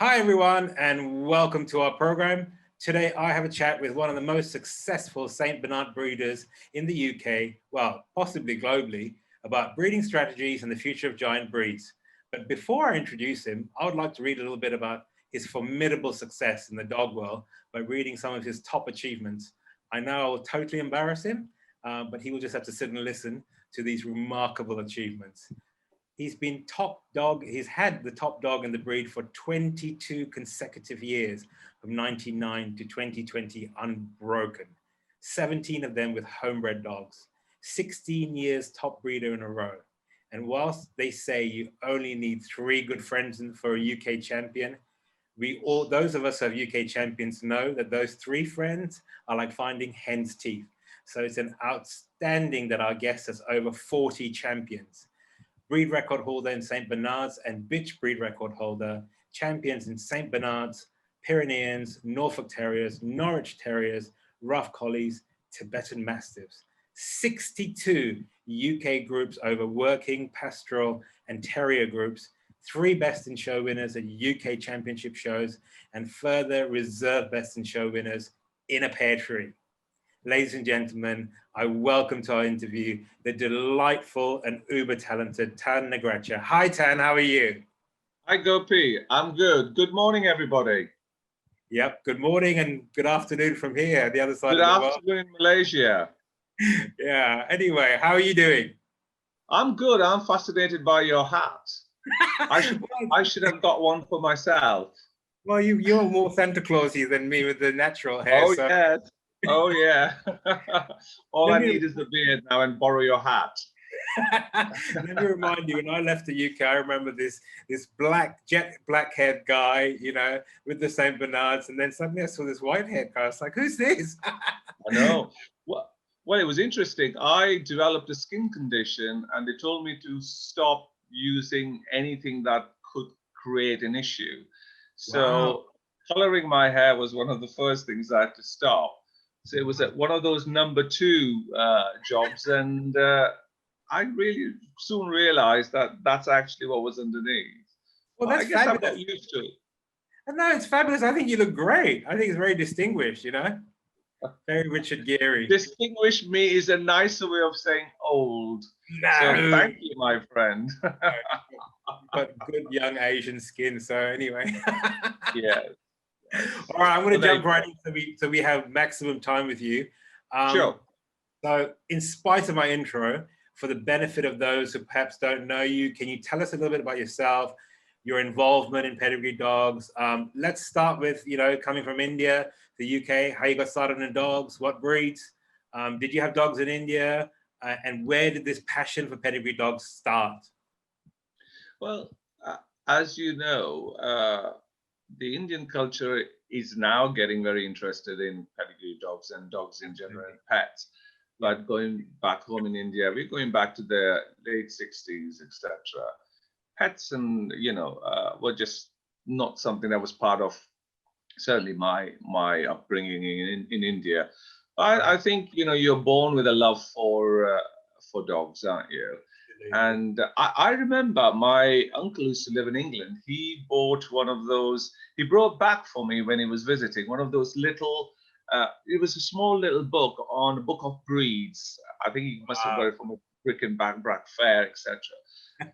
Hi everyone, and welcome to our program. Today I have a chat with one of the most successful Saint Bernard breeders in the UK, well, possibly globally, about breeding strategies and the future of giant breeds. But before I introduce him, I would like to read a little bit about his formidable success in the dog world by reading some of his top achievements. I know I will totally embarrass him, but he will just have to sit and listen to these remarkable achievements. He's been top dog. He's had the top dog in the breed for 22 consecutive years, from 99 to 2020, unbroken. 17 of them with homebred dogs. 16 years top breeder in a row. And whilst they say you only need 3 good friends for a UK champion, those of us who have UK champions know that those 3 friends are like finding hen's teeth. So it's an outstanding that our guest has over 40 champions. Breed record holder in St. Bernards and bitch breed record holder, champions in St. Bernards, Pyreneans, Norfolk Terriers, Norwich Terriers, Rough Collies, Tibetan Mastiffs. 62 UK groups over working, pastoral, and terrier groups, 3 best in show winners at UK championship shows, and further reserve best in show winners in a pear tree. Ladies and gentlemen, I welcome to our interview the delightful and uber talented Tan Nagrecha. Hi Tan, how are you? Hi Gopi, I'm good. Good morning, everybody. Yep, good morning and good afternoon from here, the other side of the world. Good afternoon in Malaysia. Yeah, anyway, how are you doing? I'm good. I'm fascinated by your hat. I should have got one for myself. Well, you're more Santa Clausy than me with the natural hair. Oh, so. yes. Oh, yeah. All I need is the beard now and borrow your hat. Let me remind you, when I left the UK, I remember this jet black-haired guy, you know, with the St. Bernards, and then suddenly I saw this white-haired guy. I was like, who's this? I know. Well, it was interesting. I developed a skin condition, and they told me to stop using anything that could create an issue. So coloring my hair was one of the first things I had to stop. So it was one of those number 2 jobs, and I really soon realized that that's actually what was underneath. Well, that's I guess fabulous. I got used to it. No, it's fabulous. I think you look great. I think it's very distinguished, you know? Very Richard Gere. Distinguished me is a nicer way of saying old. No. So thank you, my friend. But good young Asian skin. So anyway. Yeah. All right, I'm going to jump right in so we have maximum time with you. Sure. So in spite of my intro, for the benefit of those who perhaps don't know you, can you tell us a little bit about yourself, your involvement in pedigree dogs? Let's start with, you know, coming from India, the UK, how you got started in dogs, what breeds? Did you have dogs in India? And where did this passion for pedigree dogs start? Well, as you know, the Indian culture is now getting very interested in pedigree dogs and dogs in general, and pets. But going back home in India, we're going back to the late 60s, etc. Pets and, you know, were just not something that was part of certainly my upbringing in India. I think, you know, you're born with a love for dogs, aren't you? And I remember my uncle used to live in England. He bought one of those, he brought back for me when he was visiting, one of those little, it was a small little book on a book of breeds. I think he must have got it from a brick-and-back fair, etc.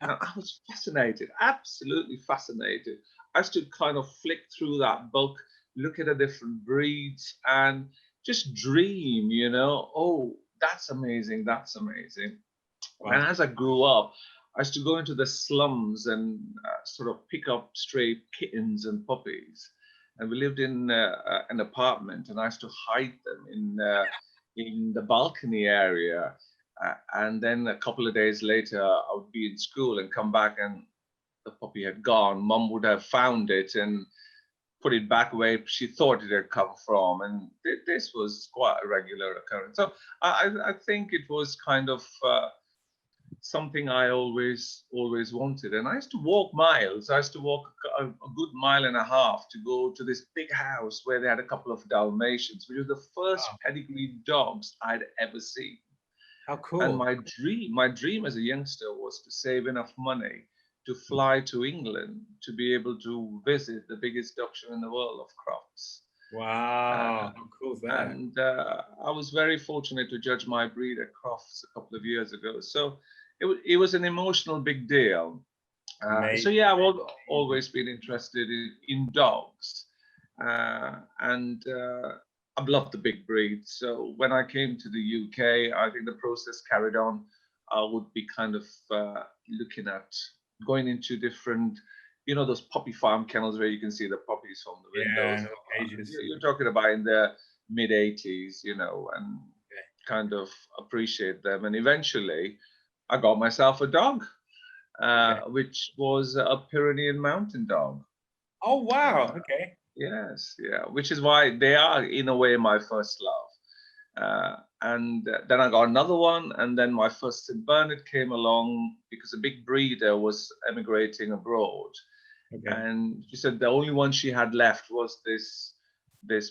And I was fascinated, absolutely fascinated. I used to kind of flick through that book, look at the different breeds, and just dream, you know, oh, that's amazing, that's amazing. Wow. And as I grew up, I used to go into the slums and sort of pick up stray kittens and puppies. And we lived in an apartment, and I used to hide them in the balcony area. And then a couple of days later, I would be in school and come back, and the puppy had gone. Mum would have found it and put it back where she thought it had come from. And this was quite a regular occurrence. So I think it was kind of something I always wanted. And I used to walk miles. I used to walk a good mile and a half to go to this big house where they had a couple of Dalmatians, which was the first pedigree dogs I'd ever seen. How cool. And my dream as a youngster was to save enough money to fly to England to be able to visit the biggest dog show in the world of Crofts. Wow, how cool is that? And I was very fortunate to judge my breed at Crofts a couple of years ago. So it was an emotional big deal. So yeah, I've always been interested in dogs. And I've loved the big breeds. So when I came to the UK, I think the process carried on. I would be kind of looking at going into different, you know, those puppy farm kennels where you can see the puppies from the windows. You're talking about in the mid 80s, you know, and kind of appreciate them. And eventually I got myself a dog, which was a Pyrenean mountain dog. Oh, wow. Okay. Yes, yeah, which is why they are in a way my first love. And then I got another one, and then my first St. Bernard came along because a big breeder was emigrating abroad. And she said the only one she had left was this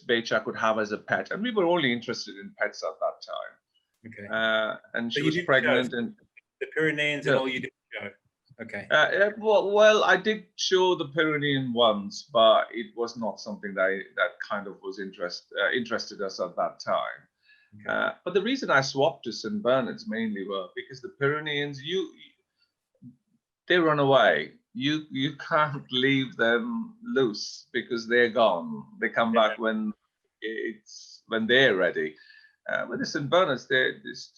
bitch I could have as a pet, and we were only interested in pets at that time. And she was pregnant, and the Pyreneans and all you did show. Okay. Well, I did show the Pyrenean once, but it was not something that kind of was interested us at that time. But the reason I swapped to St. Bernards mainly were because the Pyreneans, they run away. You can't leave them loose because they're gone. They come back when they're ready. With the St. Bernards,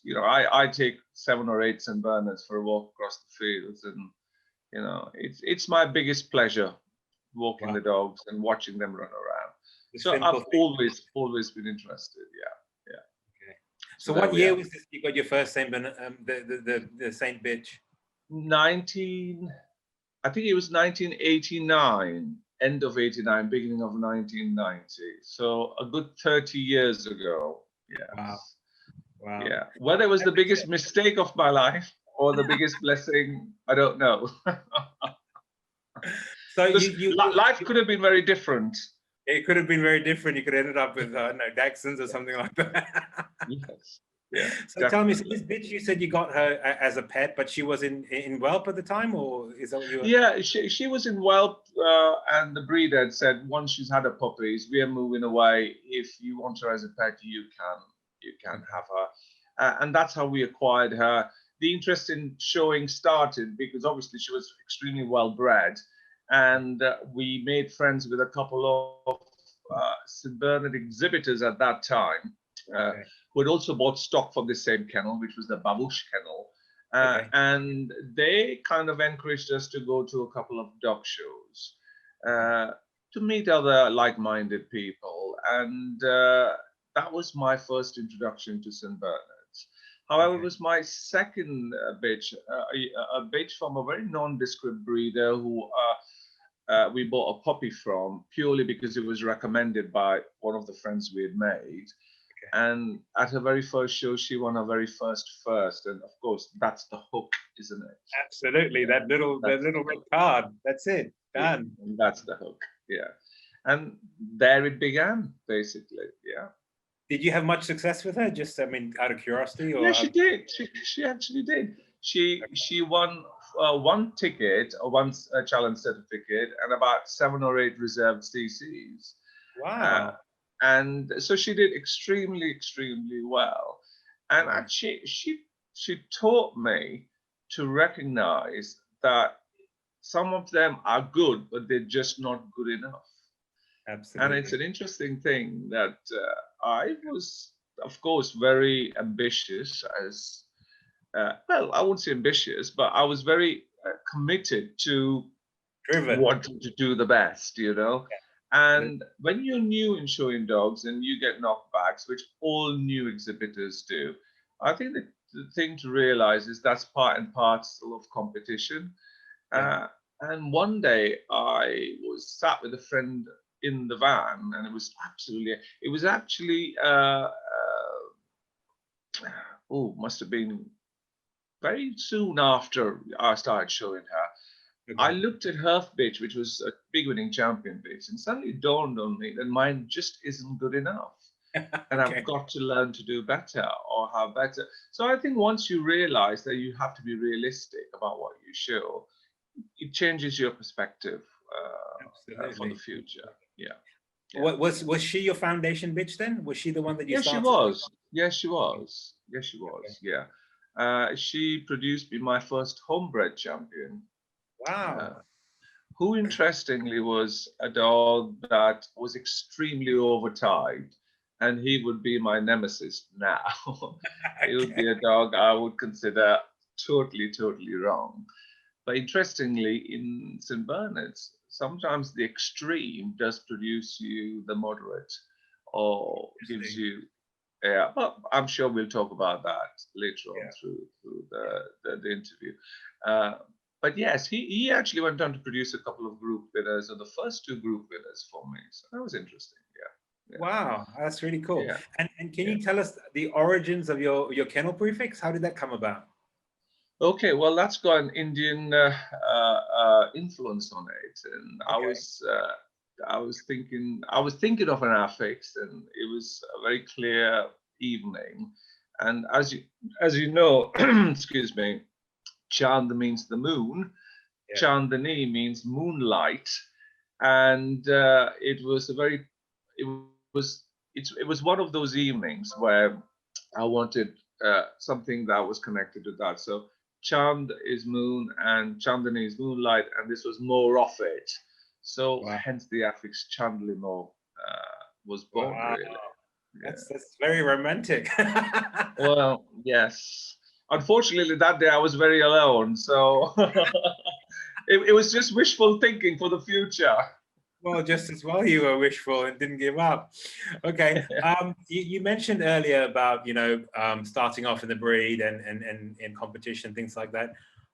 you know, I take 7 or 8 St. Bernards for a walk across the fields, and you know, it's my biggest pleasure walking the dogs and watching them run around. So I've always been interested. Yeah. Okay. So what year was this? You got your first Saint Bernard, the Saint bitch? I think it was 1989, end of 89, beginning of 1990. So a good 30 years ago. Yeah. Wow. Yeah. Whether it was the biggest mistake of my life or the biggest blessing, I don't know. So life could have been very different. It could have been very different. You could have ended up with Dachshunds or something like that. Yes. Yeah. So tell me, so this bitch, you said you got her as a pet, but she was in whelp at the time, or is that what you were? Yeah, she was in whelp, and the breeder had said once she's had her puppies, we are moving away. If you want her as a pet, you can have her, and that's how we acquired her. The interest in showing started because obviously she was extremely well bred, and we made friends with a couple of St. Bernard exhibitors at that time. Who had also bought stock from the same kennel, which was the Babush kennel. And they kind of encouraged us to go to a couple of dog shows to meet other like-minded people. And that was my first introduction to St. Bernards. However, it was my second bitch, a bitch from a very nondescript breeder who we bought a puppy from purely because it was recommended by one of the friends we had made. And at her very first show, she won her very first, and of course, that's the hook, isn't it? Absolutely, that little red card. That's it, done. Yeah, that's the hook, yeah. And there it began, basically, yeah. Did you have much success with her? Just, I mean, out of curiosity, or? Yeah, she did. She actually did. She won one ticket, one challenge certificate, and about 7 or 8 reserved CCs. Wow. And so she did extremely well. And she taught me to recognize that some of them are good, but they're just not good enough. Absolutely. And it's an interesting thing that I was, of course, very ambitious as, well, I wouldn't say ambitious, but I was very committed to wanting to do the best, you know. Yeah. And when you're new in showing dogs and you get knockbacks, which all new exhibitors do, I think the thing to realize is that's part and parcel of competition. And one day I was sat with a friend in the van, and it was actually must have been very soon after I started showing her. I looked at her bitch, which was a big winning champion bitch, and suddenly it dawned on me that mine just isn't good enough. And I've got to learn to do better or have better. So I think once you realize that you have to be realistic about what you show, it changes your perspective for the Absolutely. future. Yeah. What was she your foundation bitch then? Was she the one that you Yes, she started? was. Yes, she was. Yes, she Okay. was. Yeah. She produced me my first homebred champion, uh, Wow. who interestingly was a dog that was extremely overtied, and he would be my nemesis now. He would Okay. be a dog I would consider totally, totally wrong. But interestingly, in St. Bernards, sometimes the extreme does produce you the moderate or gives Interesting. you, yeah, but I'm sure we'll talk about that later on Yeah. through the interview. Uh, but yes, he actually went on to produce a couple of group winners, or the first two group winners for me. So that was interesting. Yeah, Wow, that's really cool. yeah, And can yeah. you tell us the origins of your kennel prefix? How did that come about? Okay, well, that's got an Indian influence on it, and Okay. I was thinking of an affix, and it was a very clear evening, and as you know, excuse me, Chand means the moon, Yeah. Chandani means moonlight, and it was it was one of those evenings where I wanted something that was connected to that. So Chand is moon and Chandani is moonlight, and this was more of it. So Wow. hence the affix Chandlimo was born, Wow. really. Yeah. That's very romantic. Well, yes. Unfortunately, that day I was very alone, so it was just wishful thinking for the future. Well, just as well you were wishful and didn't give up. Okay. You mentioned earlier about, starting off in the breed and in competition, things like that.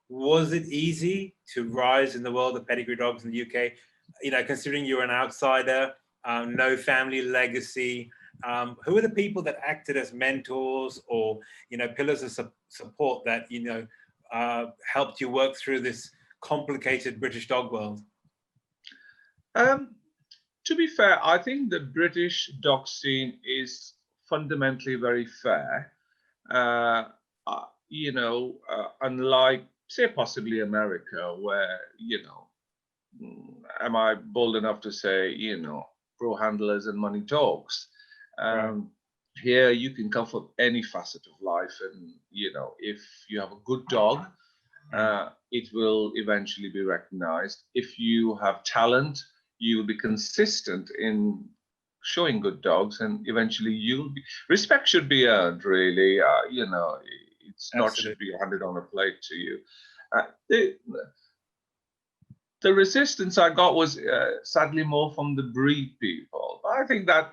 Was it easy to rise in the world of pedigree dogs in the UK? Considering you're an outsider, no family legacy, who are the people that acted as mentors or, pillars of support that, helped you work through this complicated British dog world? Um, to be fair, I think the British dog scene is fundamentally very fair. Unlike, say, possibly America, where, am I bold enough to say, pro handlers and money talks? Right. Here, you can come from any facet of life, and, if you have a good dog, it will eventually be recognized. If you have talent, you'll be consistent in showing good dogs, and eventually respect should be earned, really. It's not should Absolutely. be handed on a plate to you. The resistance I got was sadly more from the breed people. I think I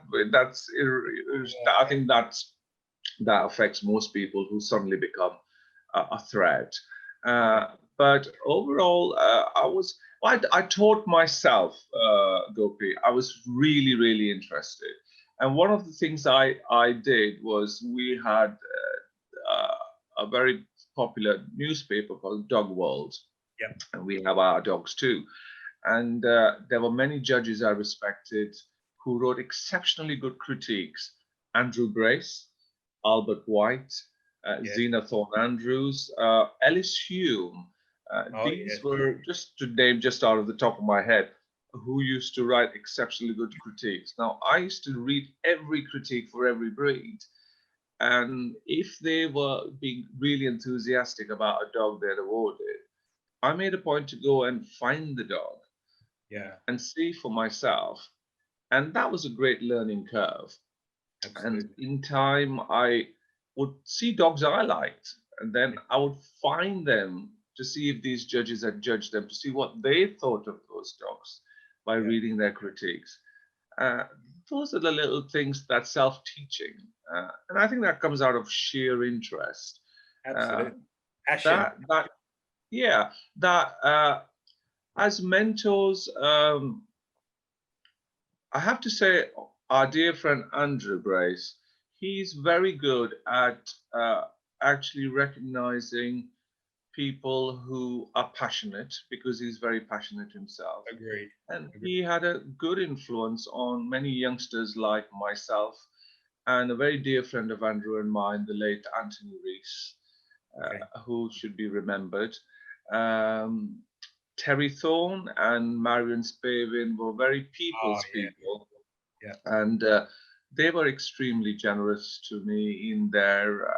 think that affects most people who suddenly become a threat. Okay. But overall, I taught myself, Gopi. I was really, really interested. And one of the things I did was we had a very popular newspaper called Dog World, Yep. and we have our dogs too. And there were many judges I respected who wrote exceptionally good critiques. Andrew Brace, Albert White, Yes. Zena Thorne Andrews, Ellis Hume. Oh, These yes. were, just to name just out of the top of my head, who used to write exceptionally good critiques. Now, I used to read every critique for every breed. And if they were being really enthusiastic about a dog they'd awarded, I made a point to go and find the dog Yeah. and see for myself. And that was a great learning curve. And Absolutely. in time, I would see dogs I liked, and then Yeah. I would find them to see if these judges had judged them, to see what they thought of those dogs by Yeah. reading their critiques. Uh, those are the little things that self-teaching, and I think that comes out of sheer interest. Uh, Absolutely. Passion. that yeah, that as mentors, I have to say, our dear friend Andrew Brace, he's very good at actually recognizing people who are passionate, because he's very passionate himself. Agreed. And Agreed. he had a good influence on many youngsters like myself, and a very dear friend of Andrew and mine, the late Anthony Rees, Okay. who should be remembered. Um, Terry Thorne and Marion Spavin were very Oh, people's yeah. people, Yeah. and they were extremely generous to me in their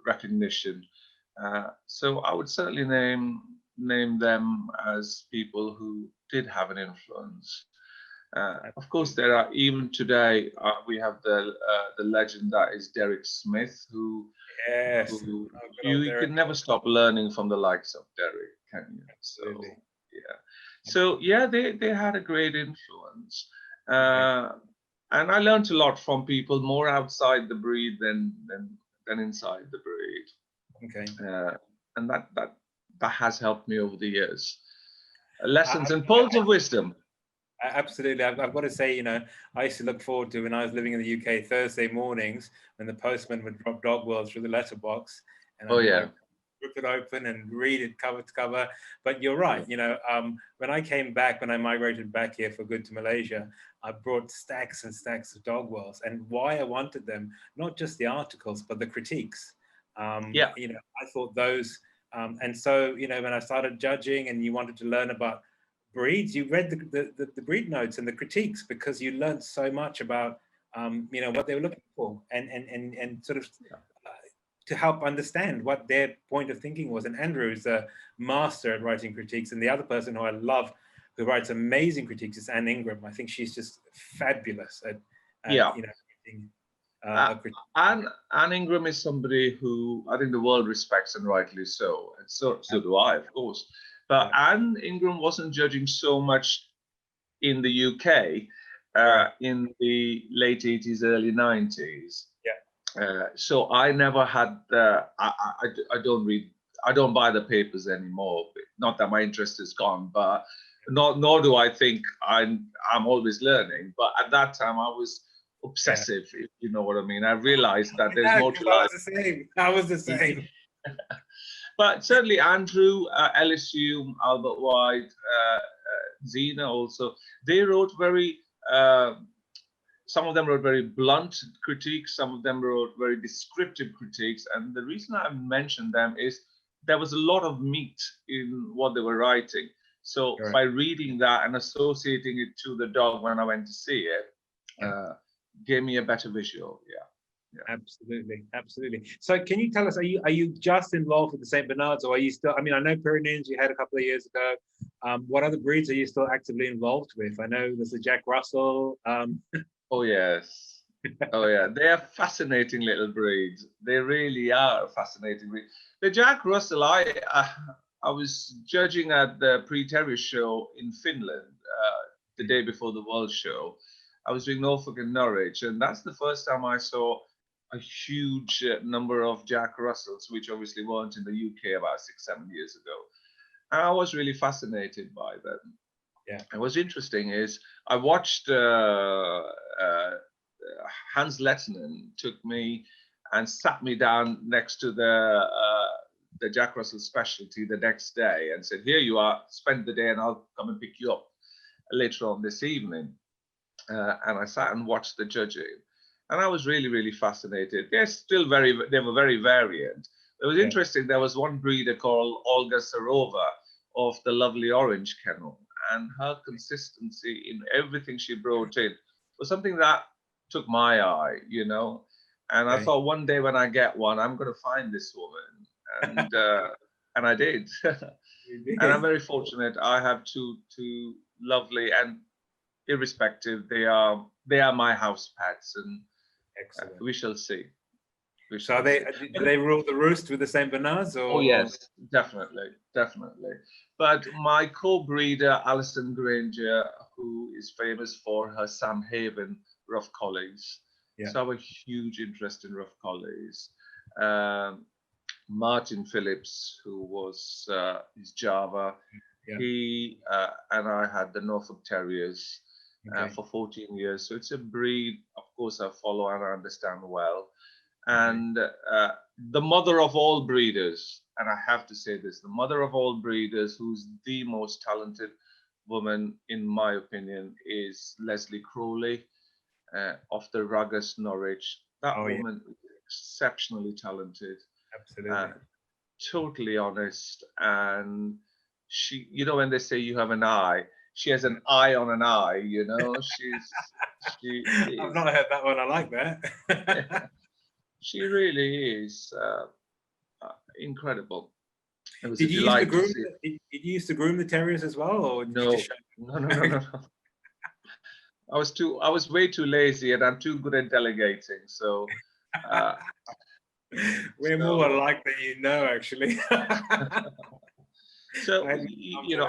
recognition. So I would certainly name them as people who did have an influence. Of course, Absolutely. there are even today we have the legend that is Derek Smith, Yes. who Oh, good old you Derek. can never stop learning from the likes of Derek, can you? Absolutely. So yeah, they had a great influence, Okay. uh, and I learned a lot from people more outside the breed than inside the breed, Okay. and that has helped me over the years. I, Lessons and pearls of wisdom. Absolutely. I've got to say, I used to look forward to when I was living in the UK Thursday mornings when the postman would drop dog world through the letterbox, and Oh I'd yeah, like rip it open and read it cover to cover. But you're right. When I came back, when I migrated back here for good to Malaysia, I brought stacks and stacks of dog worlds, and why I wanted them, not just the articles, but the critiques. yeah, I thought those, and so, when I started judging and you wanted to learn about breeds, you read the breed notes and the critiques because you learned so much about what they were looking for, and sort of uh, to help understand what their point of thinking was. And Andrew is a master at writing critiques, and the other person who I love who writes amazing critiques is Anne Ingram. I think she's just fabulous at yeah. writing Uh, a critique. Anne Ingram is somebody who I think the world respects, and rightly so. And so do I, of course. But Yeah. Anne Ingram wasn't judging so much in the UK Right. in the late 80s, early 90s. Yeah. So I never had I don't read, I don't buy the papers anymore. Not that my interest is gone, but nor do I think I'm always learning. But at that time I was Yeah. obsessive, if you know what I mean. I realized that there's Yeah, more because to I life. was the same. I was the same. But certainly Andrew, LSU, Albert White, Zena also, they wrote very, some of them wrote very blunt critiques, some of them wrote very descriptive critiques. And the reason I mentioned them is there was a lot of meat in what they were writing. So Right. by reading that and associating it to the dog when I went to see it, Yeah. gave me a better visual. Yeah. Absolutely, absolutely. So, can you tell us, are you just involved with the Saint Bernards, or are you still? I mean, I know Pyrenees you had a couple of years ago. What other breeds are you still actively involved with? I know there's a Jack Russell. Oh yes. Oh yeah, they are fascinating little breeds. They really are a fascinating breed. The Jack Russell, I was judging at the Pre-Terrier show in Finland the day before the World Show. I was doing Norfolk and Norwich, and that's the first time I saw a huge number of Jack Russells, which obviously weren't in the UK about 6, 7 years ago. And I was really fascinated by them. Yeah. And what's interesting is I watched Hans Lettinen took me and sat me down next to the Jack Russell specialty the next day and said, "Here you are, spend the day, and I'll come and pick you up later on this evening." And I sat and watched the judging, and I was really, really fascinated. They were very variant. It was interesting. There was one breeder called Olga Sarova of the lovely Orange Kennel, and her consistency in everything she brought in was something that took my eye, And I thought one day when I get one, I'm going to find this woman, and I did. And I'm very fortunate. I have two lovely, and irrespective, they are my house pets, and Excellent. we shall see. So do they rule the roost with the Saint Bernards? Oh yes, definitely. But my co-breeder, Alison Granger, who is famous for her Sam Haven rough collies, so I have a huge interest in rough collies. Martin Phillips, who was his Java, he and I had the Norfolk Terriers for 14 years. So it's a breed, of course, I follow and I understand well. And the mother of all breeders, and I have to say this, the mother of all breeders, who's the most talented woman, in my opinion, is Leslie Crowley of the Ruggers Norwich. That woman is exceptionally talented. Absolutely. Totally honest, and she, you know, when they say you have an eye, she has an eye on an eye, you know. She I've is, not heard that one. I like that. she really is incredible. It was a Did you used to delight to groom? see. Did you used to groom the terriers as well, or did you just No, show no, no, no, them? no, no. I was way too lazy, and I'm too good at delegating. So, uh, We're more so, alike than you know, actually. so I- you know,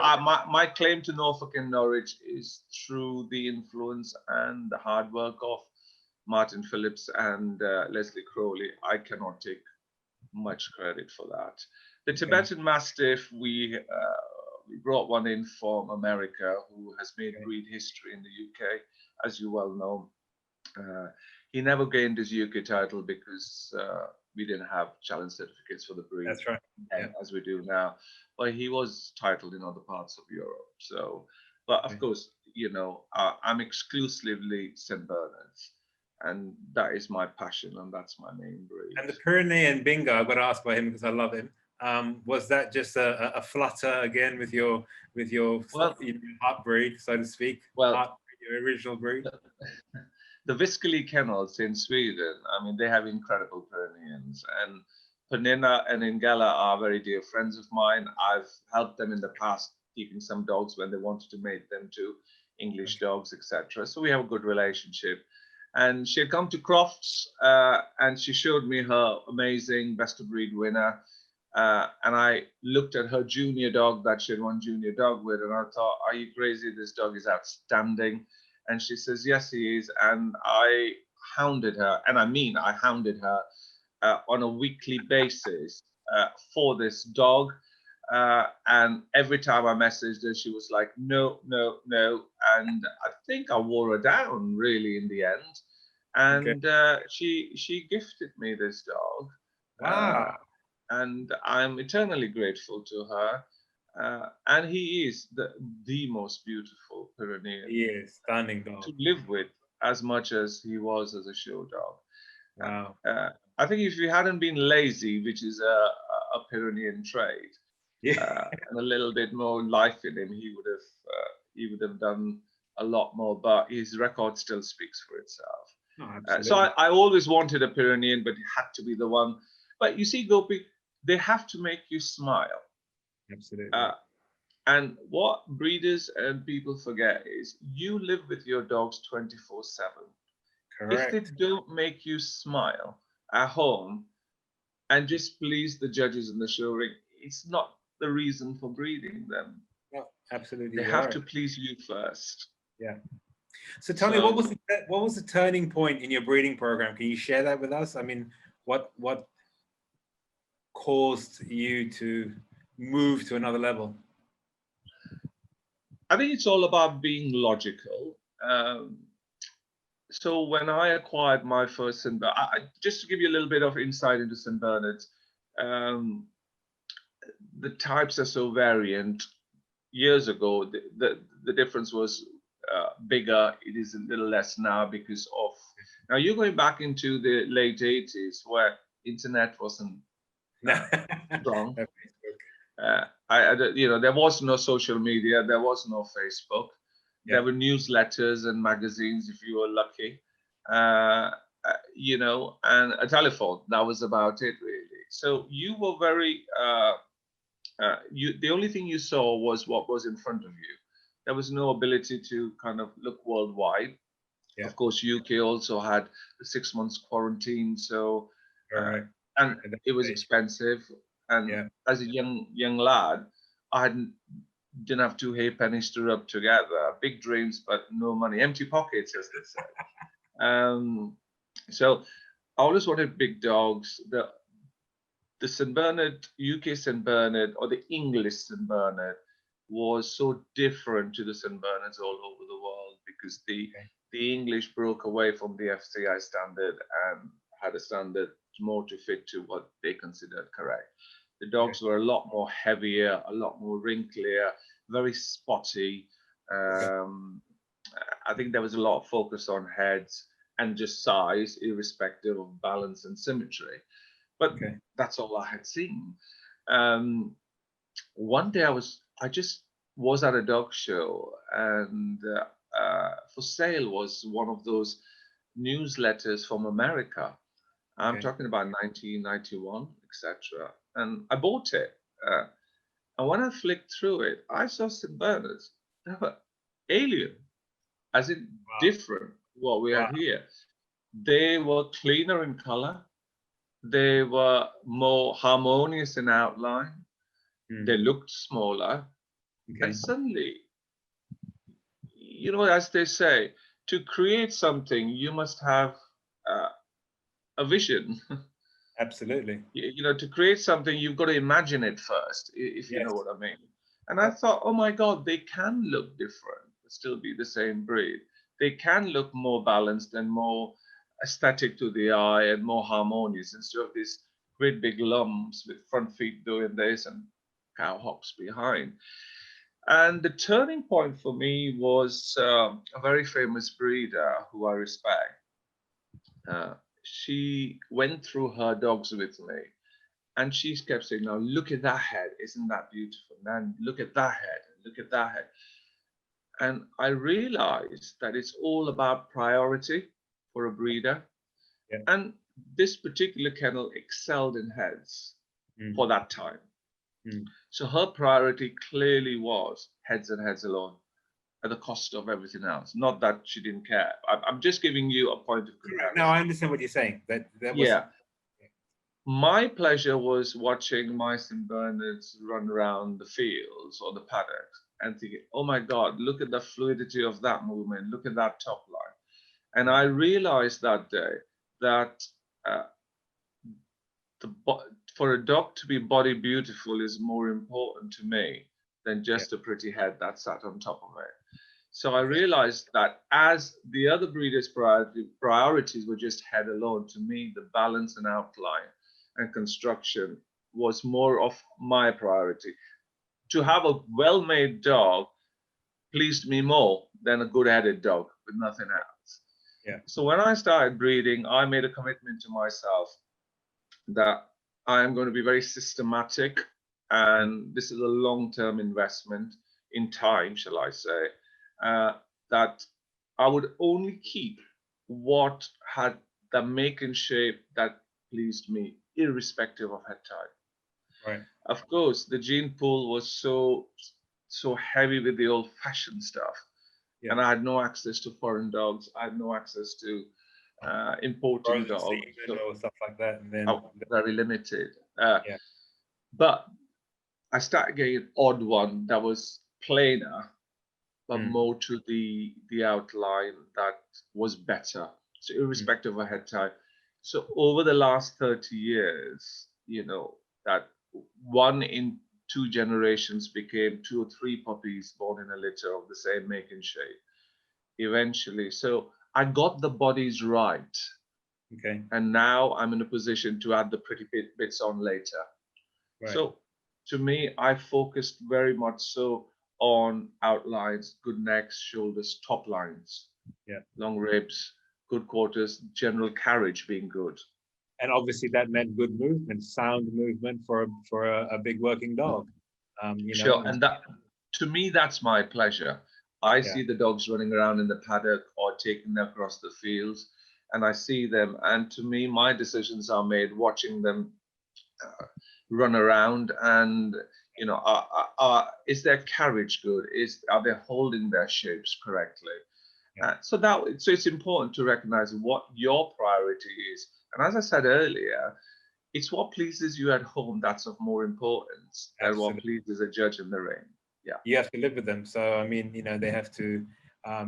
my claim to Norfolk and Norwich is through the influence and the hard work of Martin Phillips and Leslie Crowley. I cannot take much credit for that. The Tibetan Mastiff, we brought one in from America who has made breed history in the UK, as you well know. He never gained his UK title because we didn't have challenge certificates for the breed. That's right. Yeah. As we do now. But he was titled in other parts of Europe. So, but of course, you know, I'm exclusively St. Bernards, and that is my passion, and that's my main breed. And the Pyrenean Bingo, I've got to ask about him because I love him. Was that just a flutter again with your heart breed, so to speak? Well, your original breed. The Viskali kennels in Sweden, I mean, they have incredible Pyreneans, and Pernilla and Ingela are very dear friends of mine. I've helped them in the past keeping some dogs when they wanted to mate them to English dogs, etc. So we have a good relationship. And she had come to Crofts, and she showed me her amazing best of breed winner. And I looked at her junior dog that she had won junior dog with, and I thought, are you crazy? This dog is outstanding. And she says, yes, he is. And I hounded her, and I mean, I hounded her on a weekly basis for this dog. And every time I messaged her, she was like, no, no, no. And I think I wore her down really in the end. And she gifted me this dog. Wow. And I'm eternally grateful to her. And he is the most beautiful Pyrenean. He is stunning dog to live with, as much as he was as a show dog. Wow. I think if he hadn't been lazy, which is a Pyrenean trait, and a little bit more life in him, he would have done a lot more. But his record still speaks for itself. Oh, So I always wanted a Pyrenean, but it had to be the one. But you see, Gopi, they have to make you smile. Absolutely. And what breeders and people forget is you live with your dogs 24/7. Correct. If they don't make you smile at home and just please the judges in the show ring, it's not the reason for breeding them. No, absolutely. They have to please you first. Yeah. So tell me, what was the turning point in your breeding program? Can you share that with us? I mean, what caused you to move to another level? I think it's all about being logical. So when I acquired my first St. Bernard, just to give you a little bit of insight into St. Bernards, the types are so variant. Years ago, the difference was bigger. It is a little less now because of, now you're going back into the late 80s where internet wasn't strong. You know, there was no social media, there was no Facebook. There were newsletters and magazines if you were lucky, you know, and a telephone. That was about it, really. So you were very, the only thing you saw was what was in front of you. There was no ability to kind of look worldwide. Of course, UK also had the 6 months quarantine, so and it was expensive. And as a young lad, I didn't have 2 halfpennies to rub together. Big dreams, but no money. Empty pockets, as they say. So I always wanted big dogs. The St. Bernard, UK St. Bernard, or the English St. Bernard, was so different to the St. Bernards all over the world because the English broke away from the FCI standard and had a standard more to fit to what they considered correct. The dogs were a lot more heavier, a lot more wrinklier, very spotty. I think there was a lot of focus on heads and just size, irrespective of balance and symmetry. But that's all I had seen. One day I was I just was at a dog show, and For Sale was one of those newsletters from America. I'm Okay. talking about 1991, etc. And I bought it. And when I flicked through it, I saw St. Bernards. They were alien, as in Wow. different what we Wow. had here. They were cleaner in color. They were more harmonious in outline. They looked smaller. Okay. And suddenly, as they say, to create something, you must have a vision. Absolutely. To create something, you've got to imagine it first, if you know Yes. what I mean. And I thought, oh my God, they can look different, but still be the same breed. They can look more balanced and more aesthetic to the eye and more harmonious instead of these great big lumps with front feet doing this and cow hocks behind. And the turning point for me was a very famous breeder who I respect. She went through her dogs with me, and she kept saying, "Now look at that head, isn't that beautiful? Now look at that head, look at that head." And I realized that it's all about priority for a breeder. Yeah. And this particular kennel excelled in heads for that time. So her priority clearly was heads and heads alone at the cost of everything else. Not that she didn't care. I'm just giving you a point of comparison. No, I understand what you're saying. That was. Yeah. My pleasure was watching my St. Bernards run around the fields or the paddocks and thinking, oh my God, look at the fluidity of that movement. Look at that top line. And I realized that day that for a dog to be body beautiful is more important to me than just a pretty head that sat on top of it. So I realized that as the other breeders' priorities were just head alone, to me, the balance and outline and construction was more of my priority. To have a well-made dog pleased me more than a good-headed dog with nothing else. Yeah. So when I started breeding, I made a commitment to myself that I am going to be very systematic, and this is a long-term investment in time, shall I say, that I would only keep what had the make and shape that pleased me, irrespective of head type. Right. Of course, the gene pool was so heavy with the old-fashioned stuff, and I had no access to foreign dogs. I had no access to importing dogs, so or stuff like that, and then very limited. yeah. But I started getting an odd one that was plainer, but more to the outline that was better. So irrespective of head type. So over the last 30 years, that 1 in 2 generations became 2 or 3 puppies born in a litter of the same make and shape eventually. So I got the bodies right. Okay. And now I'm in a position to add the pretty bits on later. Right. So to me, I focused very much so on outlines, good necks, shoulders, top lines, long ribs, good quarters, general carriage being good. And obviously that meant good movement, sound movement for a big working dog. Sure, and that, to me, that's my pleasure. I see the dogs running around in the paddock or taking them across the fields, and I see them, and to me, my decisions are made watching them run around, and is their carriage good? Are they holding their shapes correctly? So it's important to recognize what your priority is, and as I said earlier, it's what pleases you at home that's of more importance than what pleases a judge in the ring. Yeah, you have to live with them. So I mean, they have to.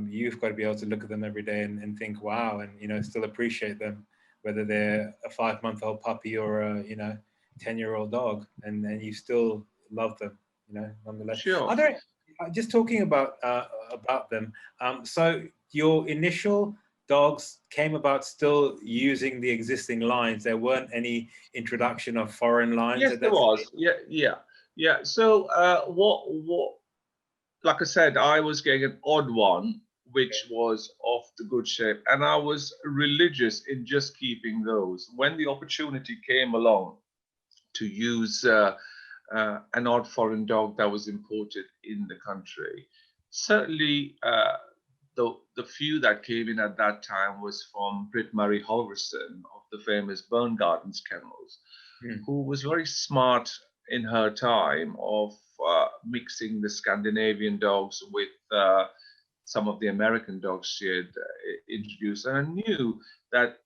You've got to be able to look at them every day and think, wow, and still appreciate them, whether they're a 5-month-old puppy or a 10-year-old dog, and you still love them, nonetheless. Sure. Are there, just talking about them? So your initial dogs came about still using the existing lines. There weren't any introduction of foreign lines. Yes, there was. Yeah. So what? Like I said, I was getting an odd one, which was of the good shape, and I was religious in just keeping those. When the opportunity came along to use an odd foreign dog that was imported in the country. Certainly, the few that came in at that time was from Britt Marie Holverson of the famous Burn Gardens Kennels, who was very smart in her time of mixing the Scandinavian dogs with some of the American dogs she had introduced. And I knew that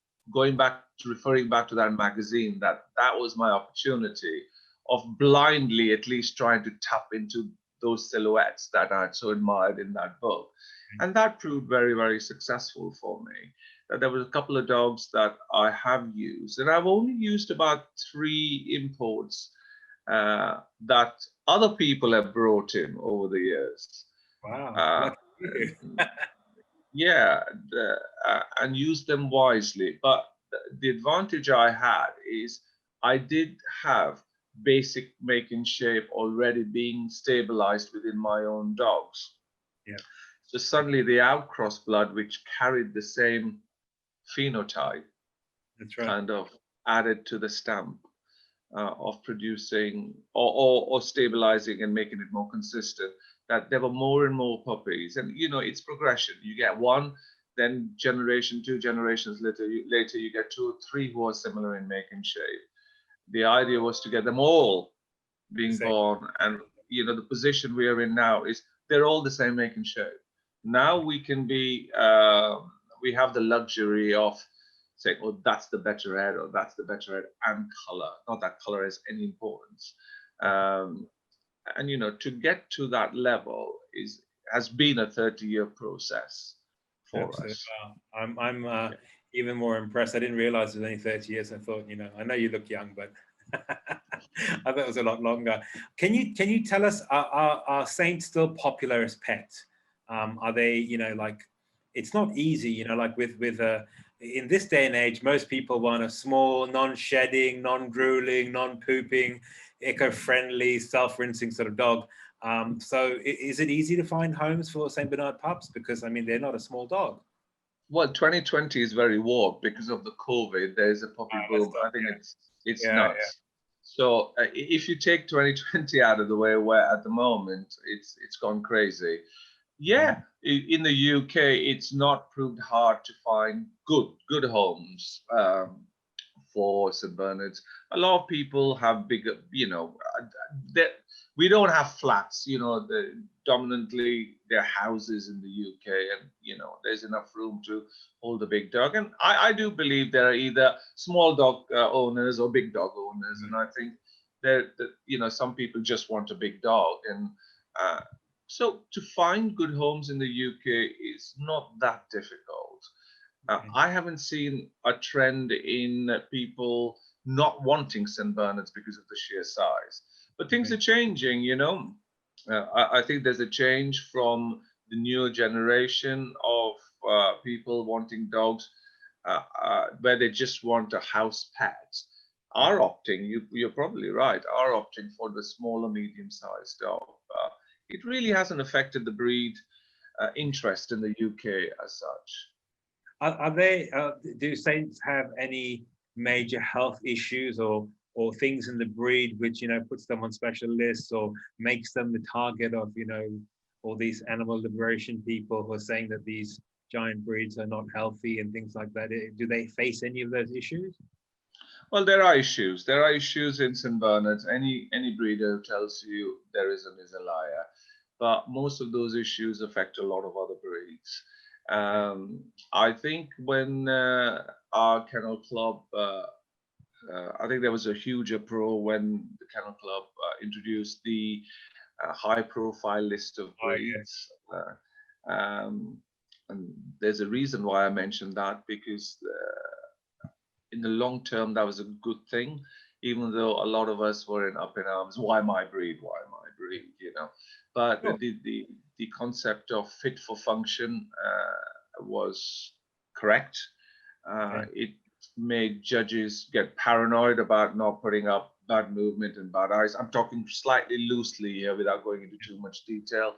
referring back to that magazine, that was my opportunity of blindly at least trying to tap into those silhouettes that I had so admired in that book. And that proved very, very successful for me. There was a couple of dogs that I have used, and I've only used about 3 imports that other people have brought in over the years. Wow. Yeah, and use them wisely. But the advantage I had is I did have basic make and shape already being stabilized within my own dogs. Yeah. So suddenly the outcross blood, which carried the same phenotype, That's right. kind of added to the stamp of producing or stabilizing and making it more consistent. That there were more and more puppies, and it's progression. You get one, then generation, 2 generations later, you get 2 or 3 who are similar in make and shape. The idea was to get them all being born, and the position we are in now is they're all the same make and shape. Now we can be, we have the luxury of saying, oh, that's the better head, or that's the better head, and color. Not that color has any importance. And to get to that level has been a 30-year process for us. Wow. I'm even more impressed. I didn't realize it was only 30 years. I thought, I know you look young, but I thought it was a lot longer. Can you tell us, are saints still popular as pets? Are they, like, it's not easy, like with in this day and age, most people want a small, non-shedding, non-drooling, non-pooping, eco-friendly, self-rinsing sort of dog. So is it easy to find homes for St. Bernard pups? Because, I mean, they're not a small dog. Well, 2020 is very warped because of the COVID. There's a puppy boom. I think it's nuts. Yeah. So if you take 2020 out of the way, where at the moment it's gone crazy. Yeah, in the UK, it's not proved hard to find good homes for St. Bernards. A lot of people have bigger, we don't have flats, dominantly they're houses in the UK, and there's enough room to hold a big dog. And I do believe there are either small dog owners or big dog owners, and I think that some people just want a big dog, and so to find good homes in the UK is not that difficult. I haven't seen a trend in people not wanting St. Bernards because of the sheer size. But things are changing, I think there's a change from the newer generation of people wanting dogs where they just want a house pet. Are opting, you're probably right, are opting for the smaller, medium-sized dog. It really hasn't affected the breed interest in the UK as such. Do saints have any major health issues or things in the breed which puts them on special lists or makes them the target of all these animal liberation people who are saying that these giant breeds are not healthy and things like that? Do they face any of those issues? Well, there are issues. There are issues in St. Bernards. Any breeder who tells you there isn't is a liar. But most of those issues affect a lot of other breeds. I think when our kennel club, I think there was a huge uproar when the kennel club introduced the high-profile list of breeds. And there's a reason why I mentioned that, because in the long term, that was a good thing, even though a lot of us were up in arms. Why my breed? Why my breed? But the concept of fit for function was correct. It made judges get paranoid about not putting up bad movement and bad eyes. I'm talking slightly loosely here without going into too much detail.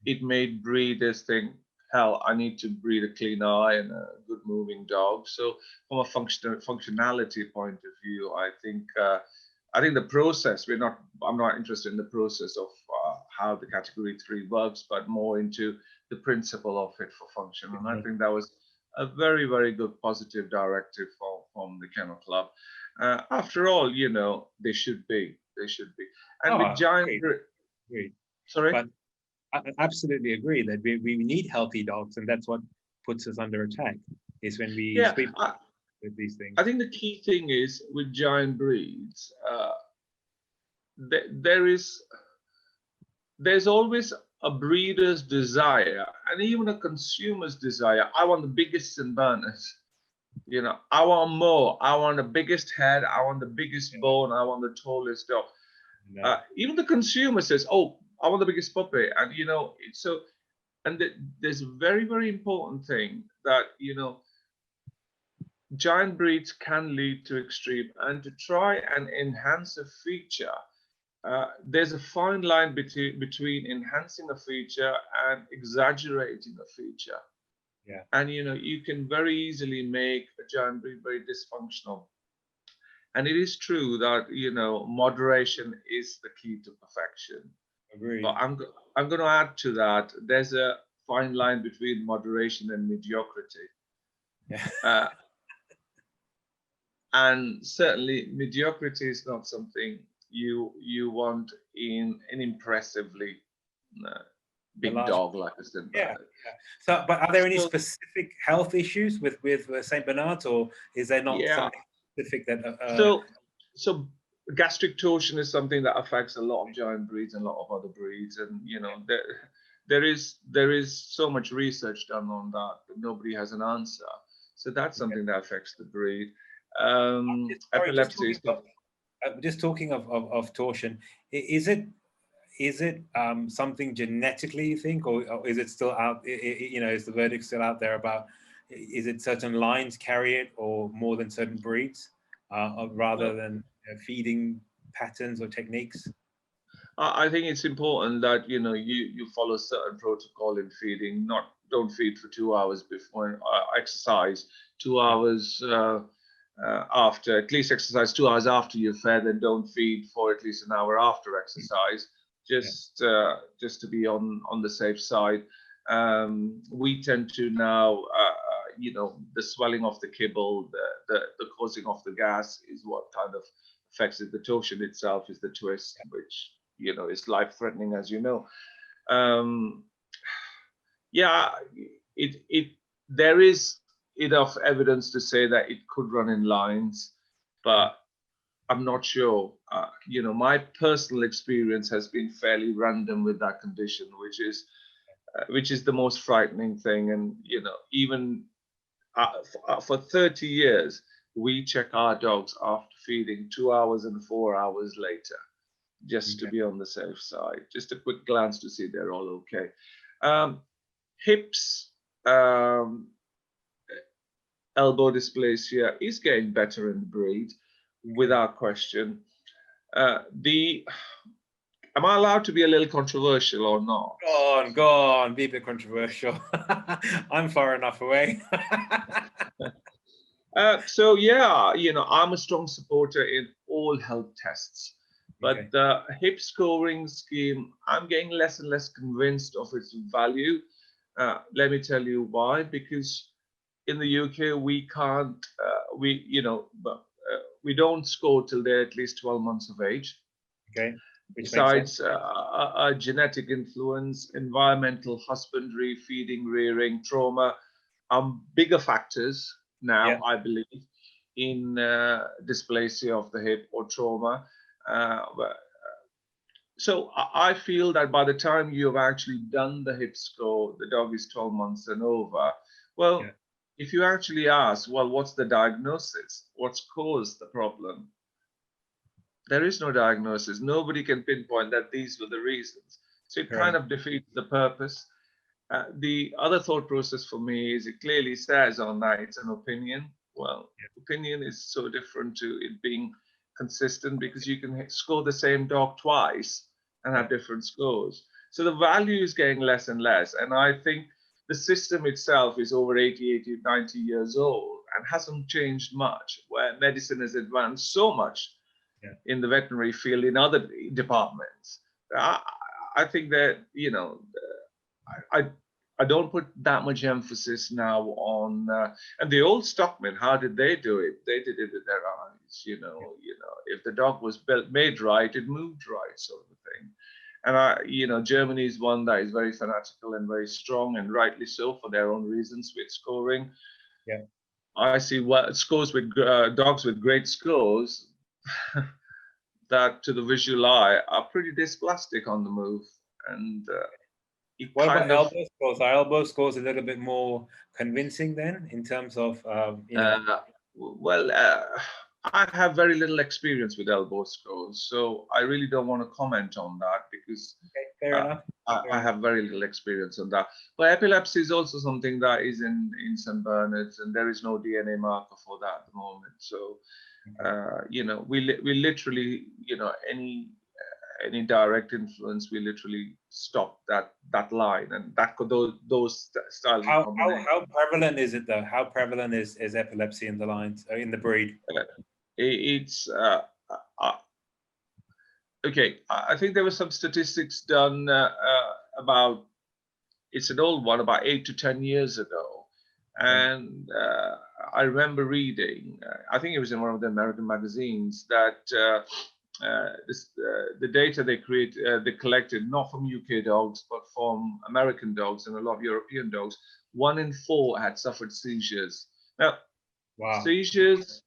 It made breeders think, hell, I need to breed a clean eye and a good moving dog. So from a functionality point of view, I think I think the process, I'm not interested in the process of how the category 3 works, but more into the principle of fit for function. And I think that was a very, very good positive directive from the Kennel Club. After all, you know, they should be. And with giant, agreed. sorry? But I absolutely agree that we need healthy dogs, and that's what puts us under attack, is when we speak with these things. I think the key thing is with giant breeds, there's always a breeder's desire and even a consumer's desire. I want the biggest St. Bernards. You know, I want more. I want the biggest head. I want the biggest bone. I want the tallest dog. No. Even the consumer says, "Oh, I want the biggest puppy." And you know, there's a very, very important thing that, you know, giant breeds can lead to extreme, and to try and enhance a feature, there's a fine line between enhancing a feature and exaggerating a feature. Yeah. And you know, you can very easily make a giant breed very dysfunctional. And it is true that, you know, moderation is the key to perfection. Agreed. But I'm going to add to that. There's a fine line between moderation and mediocrity. Yeah. And certainly mediocrity is not something you want in an impressively big dog like a St. Bernard. Yeah. So, but are there any specific health issues with St. Bernards, or is there not something specific that? So gastric torsion is something that affects a lot of giant breeds and a lot of other breeds, and you know, there is so much research done on that, but nobody has an answer. So that's something that affects the breed. Epilepsy. Just talking of torsion, is it something genetically, you think, or is it still out? You know, is the verdict still out there about, is it certain lines carry it, or more than certain breeds, rather than feeding patterns or techniques? I think it's important that, you know, you follow certain protocol in feeding. Don't feed for 2 hours before exercise, 2 hours after, at least exercise 2 hours after you've fed, and don't feed for at least an hour after exercise, just to be on the safe side. We tend to now, you know, the swelling of the kibble, the causing of the gas is what kind of affects it. The torsion itself is the twist, which, you know, is life-threatening, as you know. There is enough evidence to say that it could run in lines, but I'm not sure. You know, my personal experience has been fairly random with that condition, which is the most frightening thing. And you know, even for 30 years, we check our dogs after feeding 2 hours and 4 hours later, just to be on the safe side. Just a quick glance to see they're all okay. Hips, elbow dysplasia is getting better in the breed, without question. Am I allowed to be a little controversial or not? Go on, be a bit controversial. I'm far enough away. So yeah, you know, I'm a strong supporter in all health tests, but the hip scoring scheme, I'm getting less and less convinced of its value. Let me tell you why. Because in the UK, we can't, we don't score till they're at least 12 months of age. Okay. Besides genetic influence, environmental, husbandry, feeding, rearing, trauma, bigger factors now, I believe, in dysplasia of the hip or trauma. So I feel that by the time you have actually done the hip score, the dog is 12 months and over. Well, if you actually ask, well, what's the diagnosis? What's caused the problem? There is no diagnosis. Nobody can pinpoint that these were the reasons. So it kind of defeats the purpose. The other thought process for me is, it clearly says on that it's an opinion. Well, opinion is so different to it being consistent, because you can score the same dog twice and have different scores. So the value is getting less and less. And I think the system itself is over 80, 90 years old and hasn't changed much, where medicine has advanced so much in the veterinary field in other departments. I think that, you know, I don't put that much emphasis now on and the old stockmen. How did they do it? They did it with their eyes. You know, if the dog was made right, it moved right, sort of thing. And you know, Germany is one that is very fanatical and very strong, and rightly so for their own reasons with scoring. Yeah, I see what scores with dogs with great scores that to the visual eye are pretty dysplastic on the move, and what about elbow scores? Are elbow scores a little bit more convincing then in terms of you know? Well, I have very little experience with elbow scores, so I really don't want to comment on that because Fair enough. I have very little experience on that. But epilepsy is also something that is in St. Bernards, and there is no DNA marker for that at the moment. So, you know, we literally, you know, any direct influence, we literally stop that line, and that could those styles. How prevalent is it though? How prevalent is epilepsy in the lines in the breed? It's okay. I think there were some statistics done about. It's an old one, about 8 to 10 years ago, and I remember reading. I think it was in one of the American magazines that. The data they collected not from UK dogs but from American dogs and a lot of European dogs. 1 in 4 had suffered seizures. Now, seizures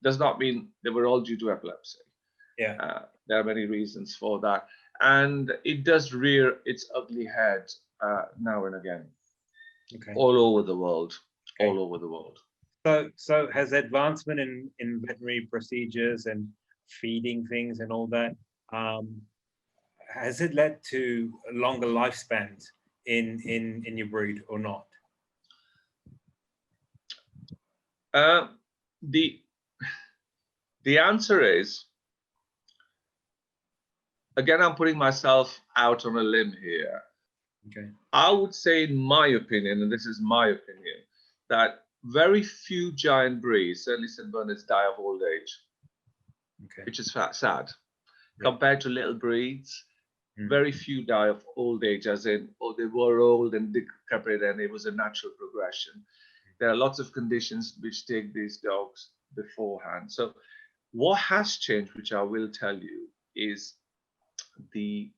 does not mean they were all due to epilepsy. Yeah, there are many reasons for that, and it does rear its ugly head now and again, all over the world, all over the world. So has advancement in veterinary procedures and feeding things and all that, has it led to longer lifespans in your breed or not? The answer is, again, I'm putting myself out on a limb here. I would say, in my opinion, and this is my opinion, that very few giant breeds, certainly St. Bernards, die of old age. Which is sad. Compared to little breeds, very few die of old age, as in, oh, they were old and decrepit and it was a natural progression. There are lots of conditions which take these dogs beforehand. So what has changed, which I will tell you, is the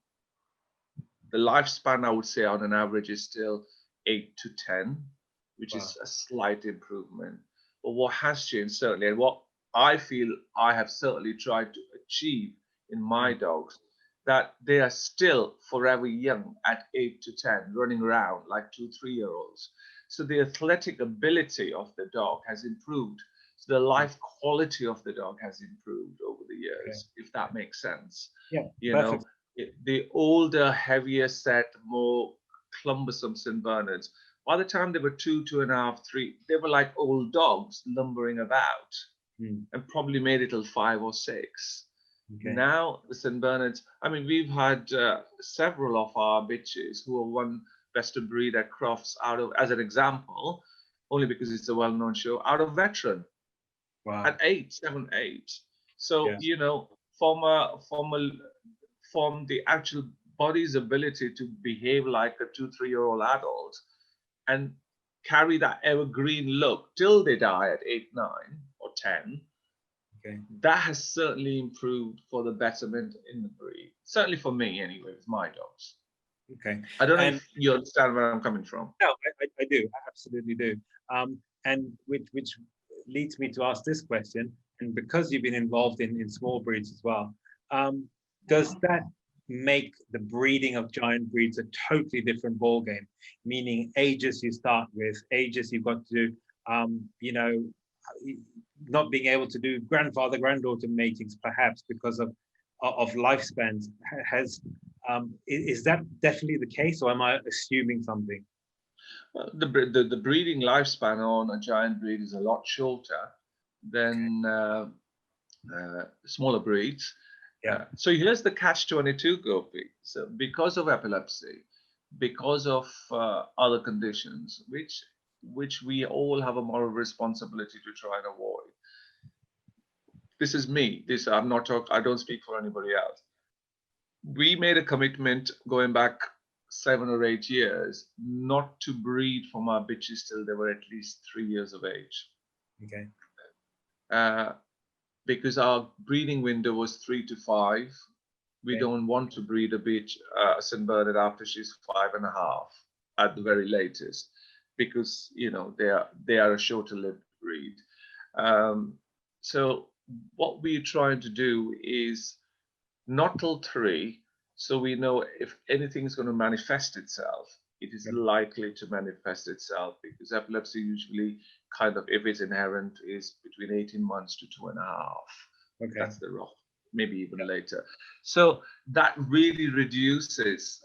lifespan, I would say, on an average is still 8 to 10, which is a slight improvement. But what has changed, certainly, and what I feel I have certainly tried to achieve in my dogs, that they are still forever young at 8 to 10, running around like 2, 3-year-olds. So the athletic ability of the dog has improved. So the life quality of the dog has improved over the years, if that makes sense. Yeah, you know, the older, heavier set, more cumbersome St. Bernards, by the time they were 2, 2.5, 3, they were like old dogs lumbering about. And probably made it till 5 or 6. Now the St. Bernards, I mean, we've had several of our bitches who are won best of breed at Crofts out of, as an example, only because it's a well-known show, out of veteran. At 8, 7, 8. So you know, from the actual body's ability to behave like a 2, 3-year-old adult and carry that evergreen look till they die at 8, 9. Or 10, that has certainly improved for the betterment in the breed. Certainly for me, anyway, with my dogs. I don't know if you understand where I'm coming from. No, I do. I absolutely do. And which leads me to ask this question. And because you've been involved in small breeds as well, does that make the breeding of giant breeds a totally different ballgame? Meaning ages you start with, ages you've got to do, you know, not being able to do grandfather-granddaughter matings, perhaps because of lifespans. Is that definitely the case, or am I assuming something? Well, the breeding lifespan on a giant breed is a lot shorter than smaller breeds. So here's the catch-22, Gopi. So because of epilepsy, because of other conditions, which we all have a moral responsibility to try and avoid, this is me. I'm not talking. I don't speak for anybody else. We made a commitment going back 7 or 8 years not to breed from our bitches till they were at least 3 years of age. Okay. Because our breeding window was 3 to 5. We Okay. don't want to breed a bitch, St. Bernard, after she's 5.5 at the very latest, because they are a shorter-lived breed. So what we're trying to do is not till 3, so we know if anything is going to manifest itself, it is likely to manifest itself, because epilepsy usually kind of, if it's inherent, is between 18 months to 2.5. Okay. That's the rough, maybe even later. So that really reduces,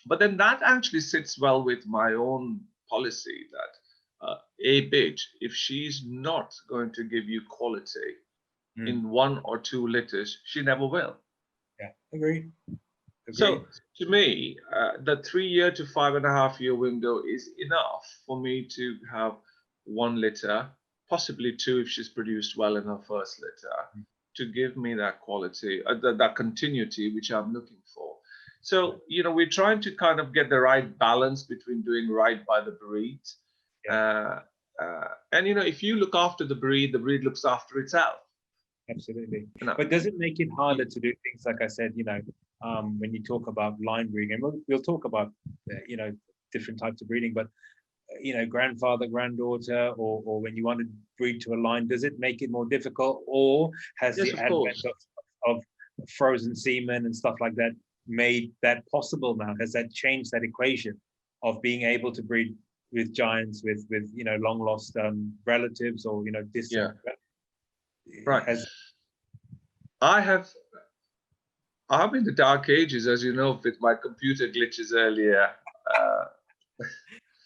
but then that actually sits well with my own policy that a bitch, if she's not going to give you quality in 1 or 2 litters, she never will. Yeah, agree. So to me, the 3-year to 5.5-year window is enough for me to have 1 litter, possibly 2 if she's produced well in her first litter, to give me that quality, that continuity which I'm looking for. So, we're trying to kind of get the right balance between doing right by the breed. And, if you look after the breed looks after itself. Absolutely. But does it make it harder to do things, like I said, when you talk about line breeding, and we'll talk about, different types of breeding, but, grandfather, granddaughter, or when you want to breed to a line, does it make it more difficult, or has the advent of frozen semen and stuff like that made that possible now? Has that changed that equation of being able to breed with giants, with long lost relatives, or, distant relatives? Right. I'm in the dark ages, as you know, with my computer glitches earlier.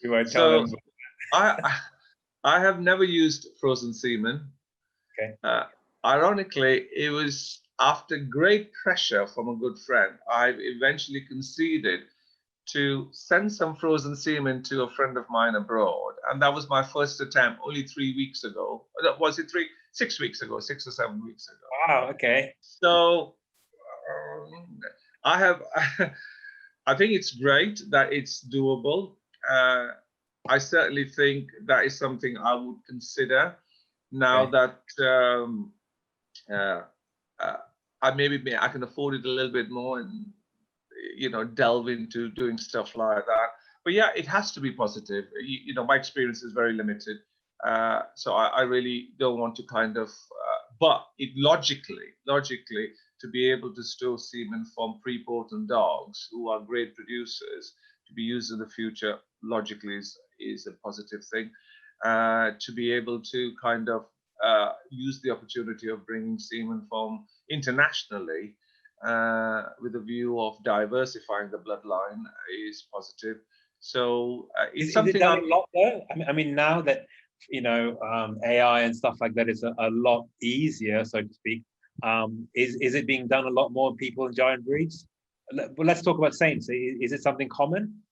You won't so tell them. I have never used frozen semen. Okay. Ironically, it was after great pressure from a good friend, I eventually conceded to send some frozen semen to a friend of mine abroad, and that was my first attempt only 3 weeks ago. Was it 6 weeks ago, 6 or 7 weeks ago? Wow. Okay. So I think it's great that it's doable. I certainly think that is something I would consider now that I can afford it a little bit more and delve into doing stuff like that. But yeah, it has to be positive. My experience is very limited, so I really don't want to kind of. But it logically, to be able to store semen from prepotent dogs who are great producers to be used in the future, logically is a positive thing. To be able to kind of use the opportunity of bringing semen from internationally with a view of diversifying the bloodline is positive. So it's something. Is it done a lot though? I mean, now that AI and stuff like that is a lot easier, so to speak. Is it being done a lot more people in giant breeds? Well, let's talk about saints. Is it something common?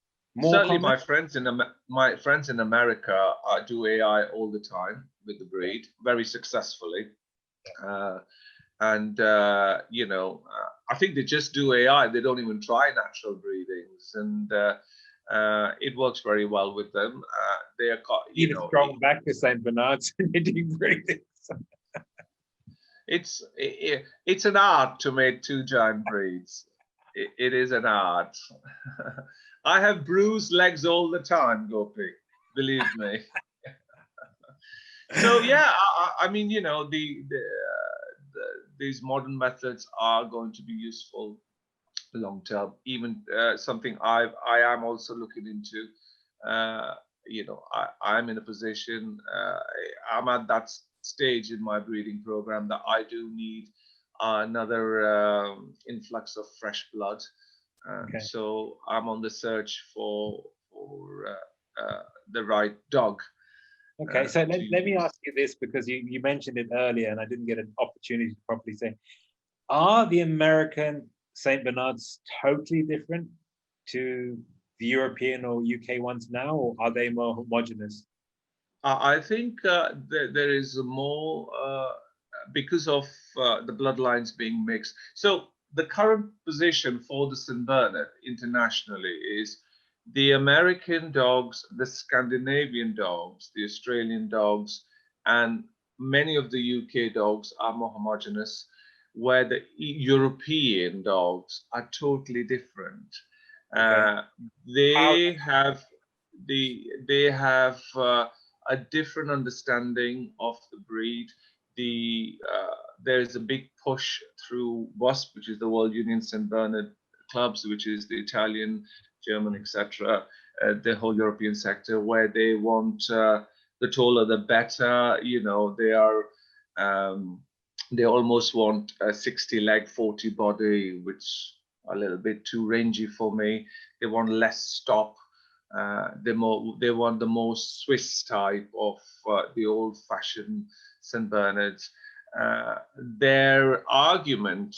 Certainly, my friends in America do AI all the time with the breed, very successfully. And I think they just do AI. They don't even try natural breedings, and it works very well with them. They are, strong back to Saint Bernards and breedings. It's an art to make 2 giant breeds. It is an art. I have bruised legs all the time, Gopi. Believe me. So yeah, I mean, these modern methods are going to be useful long term. Even something I am also looking into. I'm in a position. I'm at that stage in my breeding program that I do need another influx of fresh blood. So I'm on the search for the right dog. Okay, so let me ask you this, because you mentioned it earlier and I didn't get an opportunity to properly say. Are the American Saint Bernards totally different to the European or UK ones now, or are they more homogenous? I think there is more because of the bloodlines being mixed. So the current position for the St. Bernard internationally is the American dogs, the Scandinavian dogs, the Australian dogs, and many of the UK dogs are more homogeneous, where the European dogs are totally different. Okay. They have a different understanding of the breed. There is a big push through WASP, which is the World Union St. Bernard Clubs, which is the Italian, German, etc., the whole European sector, where they want the taller the better. You know, they almost want a 60 leg, 40 body, which a little bit too rangy for me. They want less stop. They want the more Swiss type of the old-fashioned St. Bernards. Their argument,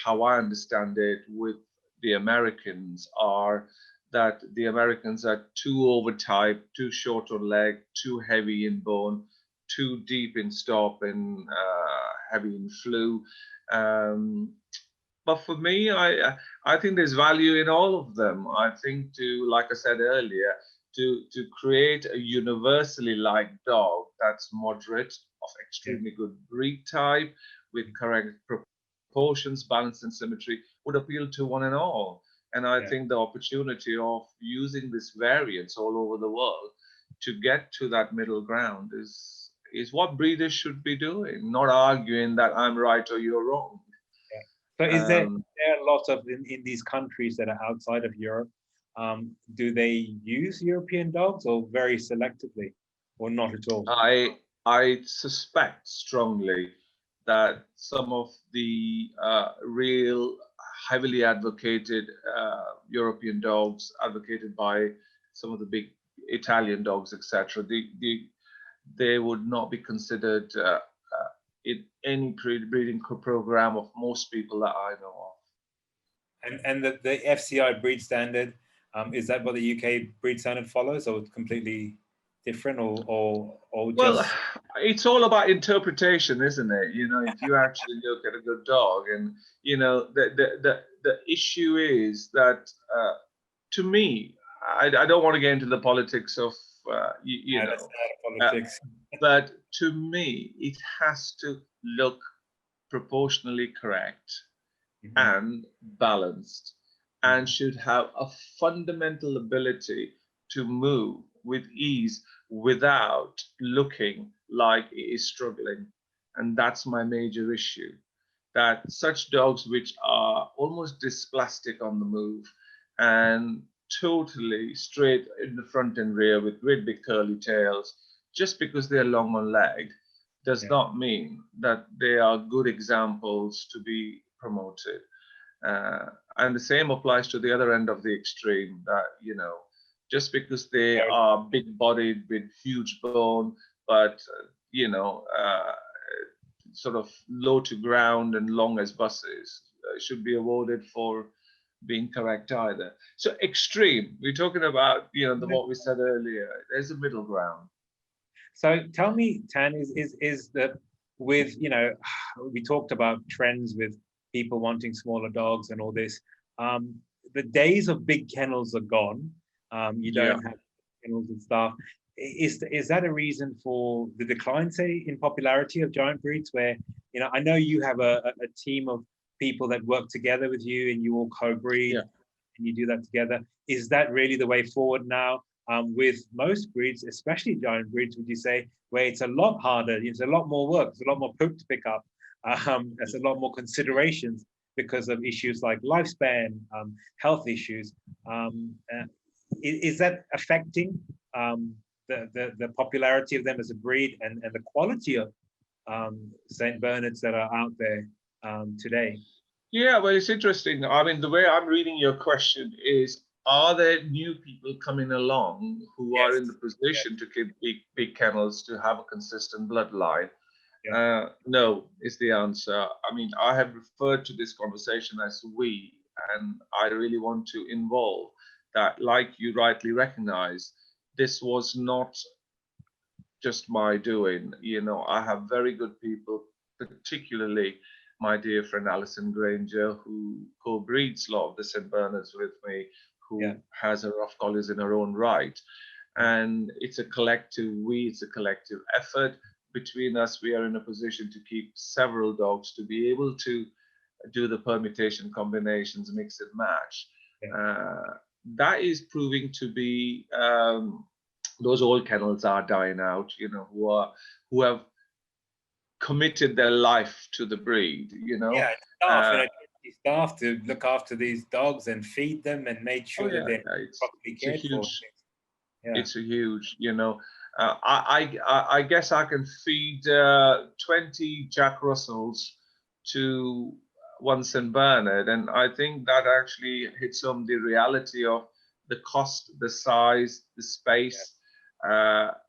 how I understand it, with the Americans are that the Americans are too overtyped, too short on leg, too heavy in bone, too deep in stop, and heavy in flu. But for me, I think there's value in all of them. I think like I said earlier, to create a universally liked dog that's moderate, of extremely good breed type, with correct proportions, balance, and symmetry would appeal to one and all. And I think the opportunity of using this variance all over the world to get to that middle ground is what breeders should be doing, not arguing that I'm right or you're wrong. So is there a lot of in these countries that are outside of Europe, do they use European dogs or very selectively or not at all? I suspect strongly that some of the real heavily advocated European dogs, advocated by some of the big Italian dogs, etc., they would not be considered in any breeding program of most people that I know of. And the FCI breed standard, is that what the UK breed standard follows, or completely different, or just? Well, it's all about interpretation, isn't it? You know, if you actually look at a good dog, and you know, the issue is that to me, I don't want to get into the politics of you know, politics. but to me, it has to look proportionally correct and balanced, and should have a fundamental ability to move with ease without looking like it is struggling. And that's my major issue, that such dogs which are almost dysplastic on the move and totally straight in the front and rear with great big curly tails, just because they're long on leg, does not mean that they are good examples to be promoted. And the same applies to the other end of the extreme, that, you know, just because they are big bodied with huge bone, but, you know, sort of low to ground and long as buses, should be awarded for being correct either. So extreme, we're talking about, you know, what we said earlier, there's a middle ground. So tell me, Tan, is that with, you know, we talked about trends with people wanting smaller dogs and all this. The days of big kennels are gone. You don't have kennels and stuff. Is that a reason for the decline, say, in popularity of giant breeds? Where, you know, I know you have a team of people that work together with you and you all co-breed and you do that together. Is that really the way forward now? With most breeds, especially giant breeds, would you say, where it's a lot harder, it's a lot more work, it's a lot more poop to pick up, there's a lot more considerations because of issues like lifespan, health issues. Is that affecting the popularity of them as a breed and the quality of St. Bernards that are out there today? Yeah, well, it's interesting. I mean, the way I'm reading your question is, are there new people coming along who are in the position to keep big kennels, to have a consistent bloodline? No, is the answer. I mean, I have referred to this conversation as we, and I really want to involve that, like you rightly recognize, this was not just my doing. You know, I have very good people particularly my dear friend Alison Granger, who co-breeds a lot of the St. Bernards with me, who has her rough collies in her own right. And it's a collective it's a collective effort. Between us, we are in a position to keep several dogs to be able to do the permutation combinations, mix and match. That is proving to be, those old kennels are dying out, you know, who have committed their life to the breed, you know. Yeah, staff, staff to look after these dogs and feed them and make sure that they're properly cared for. It's a huge, you know. I guess I can feed 20 Jack Russells to one St. Bernard, and I think that actually hits home the reality of the cost, the size, the space.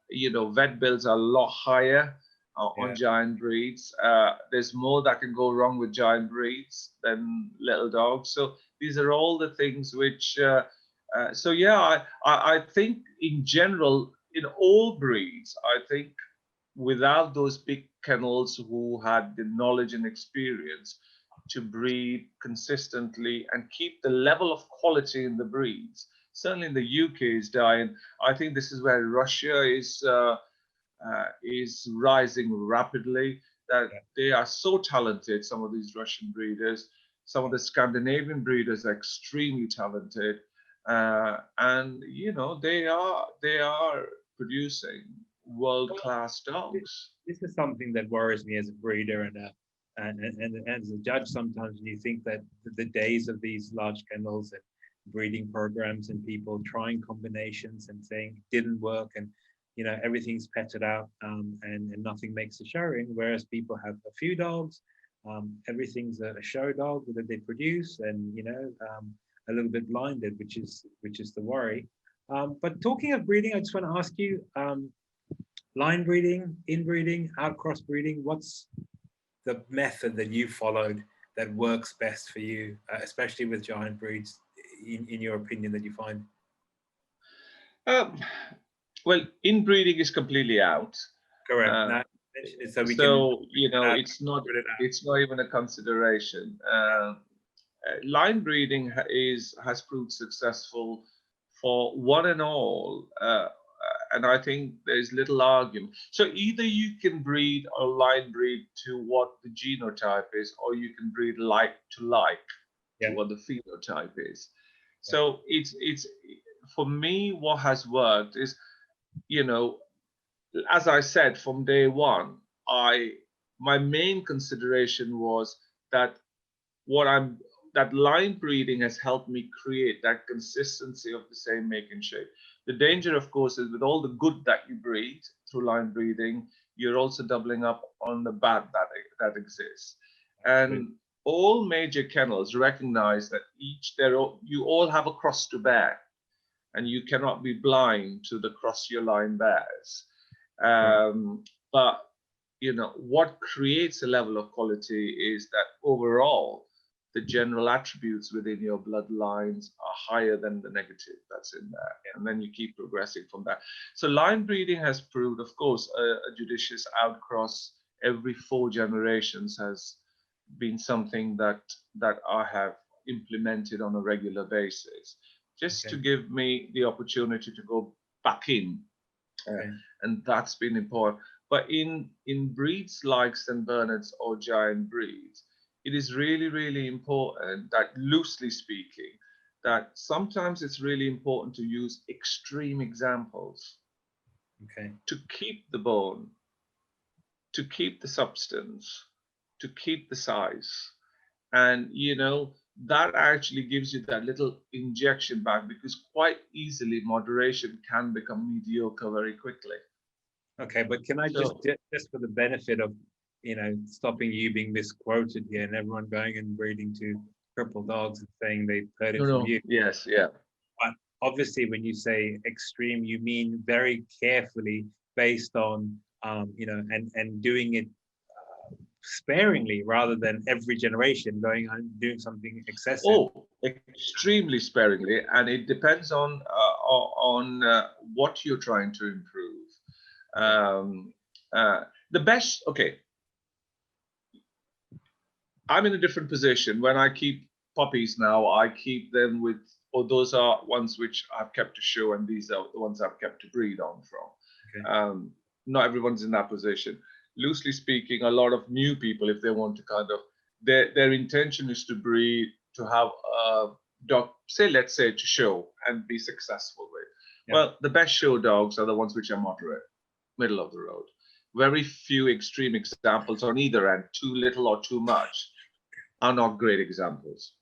You know, vet bills are a lot higher on giant breeds. There's more that can go wrong with giant breeds than little dogs. So these are all the things which. So yeah, I think in general, in all breeds, I think without those big kennels who had the knowledge and experience to breed consistently and keep the level of quality in the breeds, certainly in the UK is dying. I think this is where Russia is rising rapidly. That they are so talented. Some of these Russian breeders, some of the Scandinavian breeders are extremely talented. And you know, they are producing world-class dogs. This is something that worries me as a breeder and as a judge sometimes, when you think that the days of these large kennels and breeding programs and people trying combinations and saying it didn't work, and you know, everything's petted out, and nothing makes a showing, whereas people have a few dogs, everything's a show dog that they produce, and you know, a little bit blinded, which is the worry. But talking of breeding, I just want to ask you, line breeding, inbreeding, outcross breeding, what's the method that you followed that works best for you, especially with giant breeds, in your opinion, that you find? Well, inbreeding is completely out. Correct. So you know, it's not even a consideration. Line breeding has proved successful for one and all, and I think there's little argument. So either you can breed or line breed to what the genotype is, or you can breed like to like to what the phenotype is. So it's for me, what has worked is, you know, as I said from day one, my main consideration was that that line breeding has helped me create that consistency of the same make and shape. The danger, of course, is with all the good that you breed through line breeding, you're also doubling up on the bad that exists. And all major kennels recognize that you all have a cross to bear, and you cannot be blind to the cross your line bears. But you know, what creates a level of quality is that overall, the general attributes within your bloodlines are higher than the negative that's in there. And then you keep progressing from that. So line breeding has proved, of course, a judicious outcross every 4 generations has been something that I have implemented on a regular basis, just to give me the opportunity to go back in. And that's been important. But in breeds like St. Bernards or giant breeds, it is really, really important that, loosely speaking, that sometimes it's really important to use extreme examples to keep the bone, to keep the substance, to keep the size. And, you know, that actually gives you that little injection back, because quite easily moderation can become mediocre very quickly. Okay, but can I just for the benefit of, you know, stopping you being misquoted here and everyone going and breeding to purple dogs and saying they've heard it from you. Yes, yeah. But obviously, when you say extreme, you mean very carefully, based on, you know, and doing it sparingly, rather than every generation going and doing something excessive. Oh, extremely sparingly, and it depends on what you're trying to improve. The best, okay. I'm in a different position. When I keep puppies now, I keep them with, or those are ones which I've kept to show, and these are the ones I've kept to breed on from. Okay. Not everyone's in that position. Loosely speaking, a lot of new people, if they want to kind of, their intention is to breed, to have a dog, say, let's say, to show and be successful with. Yeah. Well, the best show dogs are the ones which are moderate, middle of the road. Very few extreme examples on either end, too little or too much, are not great examples.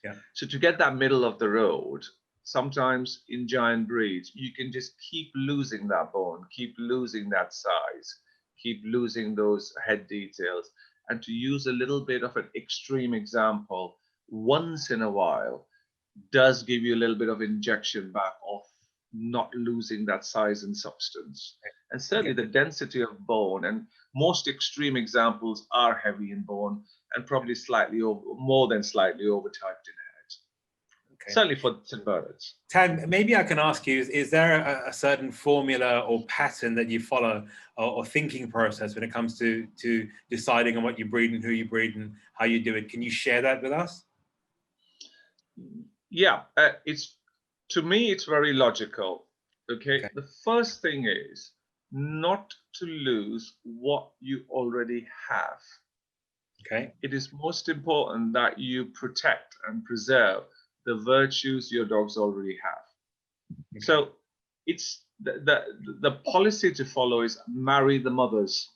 Yeah. So to get that middle of the road, sometimes in giant breeds, you can just keep losing that bone, keep losing that size, keep losing those head details. And to use a little bit of an extreme example once in a while does give you a little bit of injection back of not losing that size and substance. And certainly the density of bone, and most extreme examples are heavy in bone and probably slightly over, more than slightly overtyped in head. Okay. Certainly for Tibetans. Tan, maybe I can ask you, is there a certain formula or pattern that you follow, or thinking process when it comes to deciding on what you breed and who you breed and how you do it? Can you share that with us? Yeah, to me, it's very logical. Okay, the first thing is not to lose what you already have. Okay. It is most important that you protect and preserve the virtues your dogs already have. Okay. So it's the policy to follow is marry the mothers.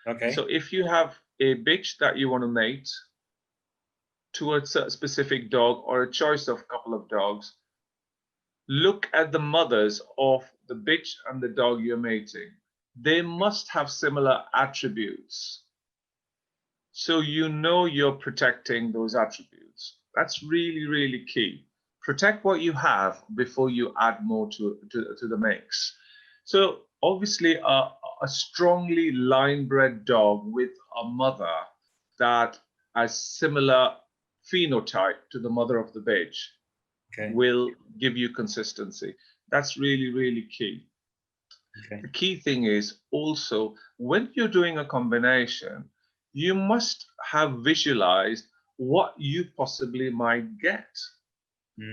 Okay. So if you have a bitch that you want to mate to a specific dog, or a choice of a couple of dogs, look at the mothers of the bitch and the dog you're mating. They must have similar attributes. So you know you're protecting those attributes. That's really, really key. Protect what you have before you add more to the mix. So obviously a strongly line-bred dog with a mother that has similar phenotype to the mother of the bitch will give you consistency. That's really, really key. Okay. The key thing is also, when you're doing a combination, you must have visualized what you possibly might get.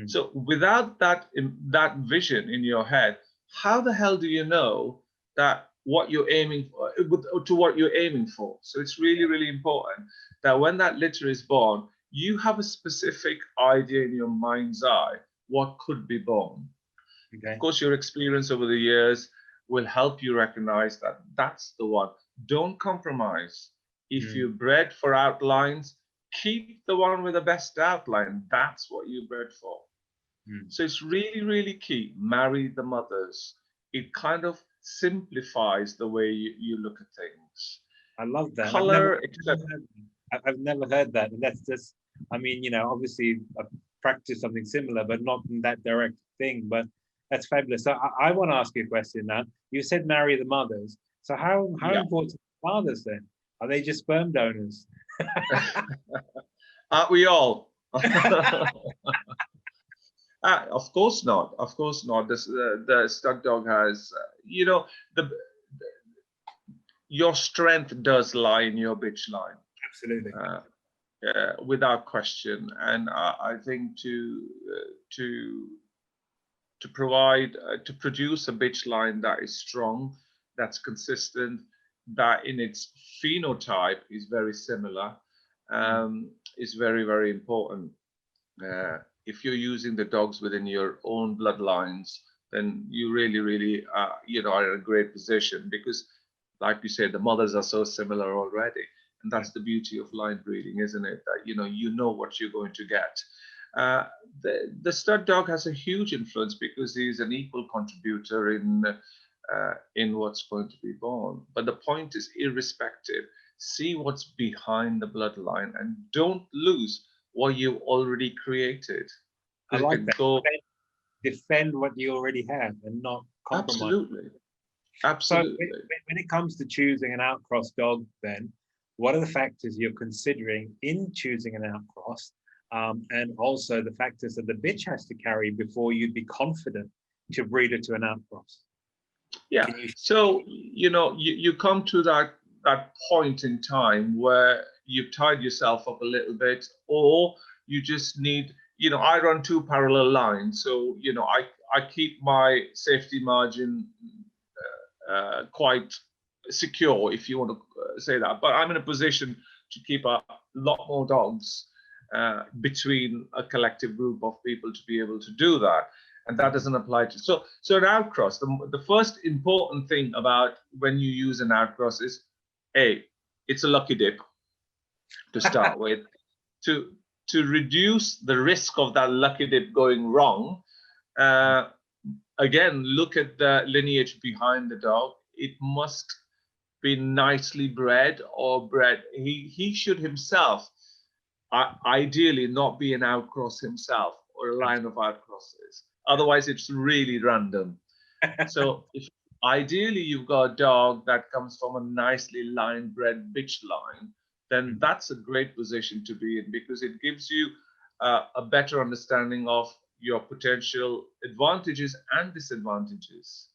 So without that vision in your head, how the hell do you know that what you're aiming for, to what you're aiming for? So it's really, really important that when that litter is born, you have a specific idea in your mind's eye what could be born. Okay. Of course, your experience over the years will help you recognize that that's the one. Don't compromise. If you bred for outlines, keep the one with the best outline. That's what you bred for. So it's really, really key. Marry the mothers. It kind of simplifies the way you look at things. I love that. Color, I've never heard that. And that's just, I mean, you know, obviously I've practiced something similar, but not in that direct thing. But that's fabulous. So I want to ask you a question now. You said marry the mothers. So how important are fathers then? Are they just sperm donors? Aren't we all? Of course not. Of course not. The stud dog has, you know, your strength does lie in your bitch line. Absolutely. Without question. And I think to produce a bitch line that is strong, that's consistent, that in its phenotype is very similar, is very, very important. If you're using the dogs within your own bloodlines, then you really, really, you know, are in a great position, because, like you said, the mothers are so similar already, and that's the beauty of line breeding, isn't it? That you know what you're going to get. The stud dog has a huge influence because he's an equal contributor in what's going to be born. But the point is, irrespective, see what's behind the bloodline and don't lose what you already created. I like that. Defend what you already have and not compromise. Absolutely. Absolutely. So when it comes to choosing an outcross dog, then what are the factors you're considering in choosing an outcross? And also the factors that the bitch has to carry before you'd be confident to breed it to an outcross. Yeah. So, you know, you come to that point in time where you've tied yourself up a little bit, or you just need, I run 2 parallel lines. So, I keep my safety margin quite secure, if you want to say that. But I'm in a position to keep a lot more dogs between a collective group of people to be able to do that. And that doesn't apply to, so an outcross, the first important thing about when you use an outcross is, it's a lucky dip to start with. To reduce the risk of that lucky dip going wrong, again, look at the lineage behind the dog. It must be nicely bred or bred. He should himself ideally not be an outcross himself or a line of outcrosses. Otherwise, it's really random. So if ideally you've got a dog that comes from a nicely line bred bitch line, then that's a great position to be in, because it gives you a better understanding of your potential advantages and disadvantages.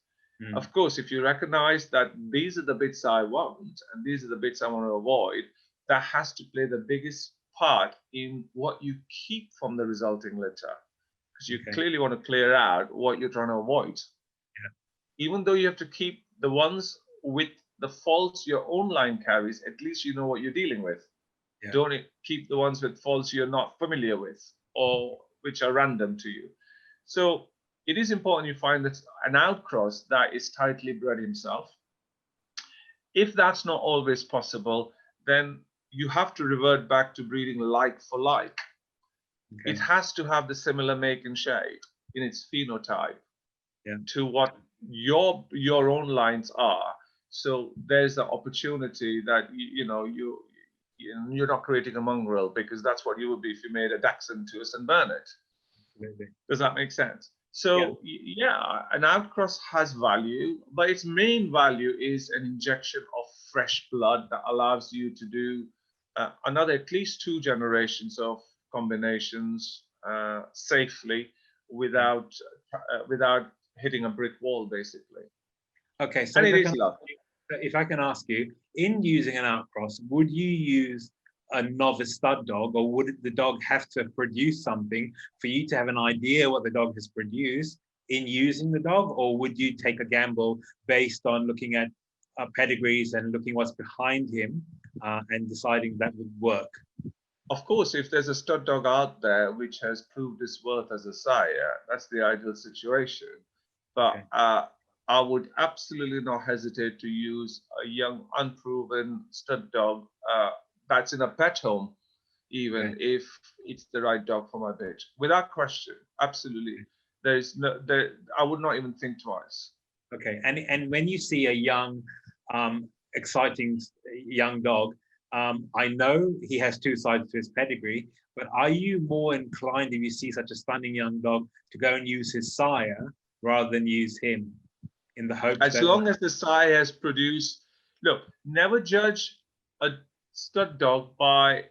Of course, if you recognize that these are the bits I want and these are the bits I want to avoid, that has to play the biggest part in what you keep from the resulting litter, because you clearly want to clear out what you're trying to avoid. Even though you have to keep the ones with the faults your own line carries, at least you know what you're dealing with. Don't keep the ones with faults you're not familiar with or which are random to you. So it is important you find that an outcross that is tightly bred himself. If that's not always possible, then you have to revert back to breeding like for like. It has to have the similar make and shade in its phenotype to what your own lines are. So there's the opportunity that you're not creating a mongrel, because that's what you would be if you made a Dachshund to a St. Bernard. Does that make sense? So an outcross has value, but its main value is an injection of fresh blood that allows you to do another at least 2 generations of combinations safely without hitting a brick wall, basically. Okay, so if I can ask you, in using an outcross, would you use a novice stud dog, or would the dog have to produce something for you to have an idea what the dog has produced in using the dog, or would you take a gamble based on looking at pedigrees and looking what's behind him and deciding that would work? Of course, if there's a stud dog out there which has proved its worth as a sire, that's the ideal situation. But I would absolutely not hesitate to use a young, unproven stud dog that's in a pet home, even if it's the right dog for my bitch. Without question, absolutely. I would not even think twice. Okay, and when you see a young, exciting young dog, I know he has 2 sides to his pedigree, but are you more inclined, if you see such a stunning young dog, to go and use his sire rather than use him, in the hope as long as the sire has produced? Look, never judge a stud dog by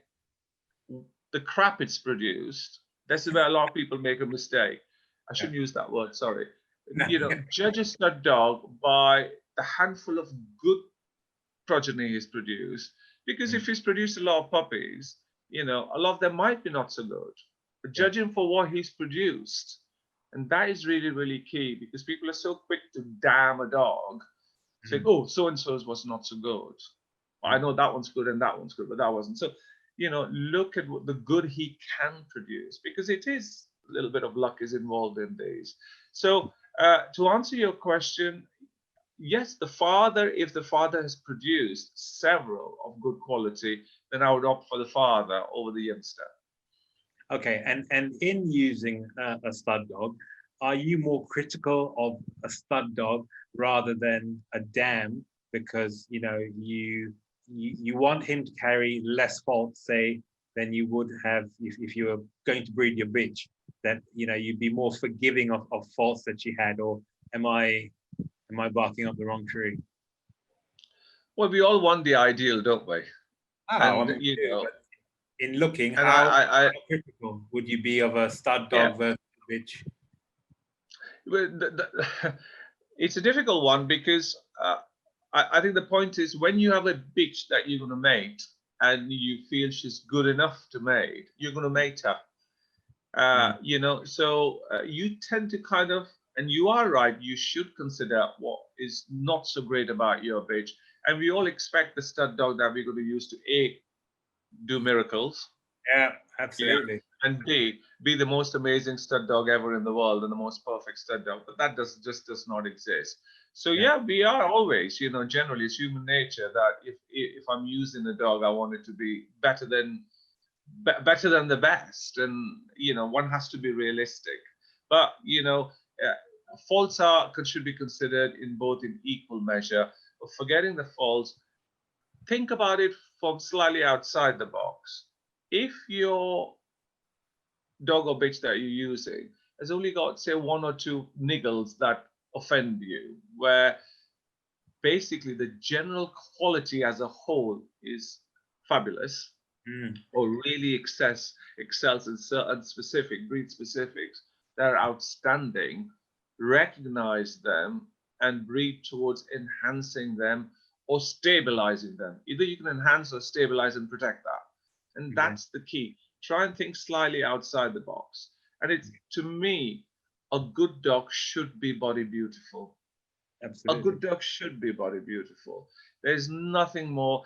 the crap it's produced. That's where a lot of people make a mistake. I shouldn't use that word, sorry. Judge a stud dog by the handful of good progeny he's produced, because if he's produced a lot of puppies, a lot of them might be not so good. But judge him for what he's produced. And that is really, really key, because people are so quick to damn a dog, saying, oh, so-and-so's was not so good. Well, I know that one's good and that one's good, but that wasn't. So, look at what the good he can produce, because it is a little bit of luck is involved in these. So to answer your question, yes, if the father has produced several of good quality, then I would opt for the father over the youngster. Okay, and in using a stud dog, are you more critical of a stud dog rather than a dam, because you want him to carry less faults, say, than you would have if you were going to breed your bitch, that you'd be more forgiving of faults that she had? Or am I barking up the wrong tree? Well, we all want the ideal, don't we? And, in looking, and how critical would you be of a stud dog versus a bitch? It's a difficult one, because I think the point is, when you have a bitch that you're going to mate, and you feel she's good enough to mate, you're going to mate her. You know, so you tend to kind of, and you are right, you should consider what is not so great about your bitch. And we all expect the stud dog that we're going to use to A, do miracles. Yeah, absolutely. Yeah, and B, be the most amazing stud dog ever in the world and the most perfect stud dog. But that does not exist. So yeah, we are always, you know, generally it's human nature that if I'm using a dog, I want it to be better than the best, and you know, one has to be realistic. But you know, faults should be considered in equal measure. But forgetting the faults, think about it from slightly outside the box. If your dog or bitch that you're using has only got, say, one or two niggles that offend you, where basically the general quality as a whole is fabulous, or really excels in certain specific breed specifics that are outstanding, recognize them and breed towards enhancing them or stabilizing them. Either you can enhance or stabilize and protect that. And that's the key. Try and think slightly outside the box. And it's, to me, a good dog should be body beautiful. Absolutely. A good dog should be body beautiful. There's nothing more.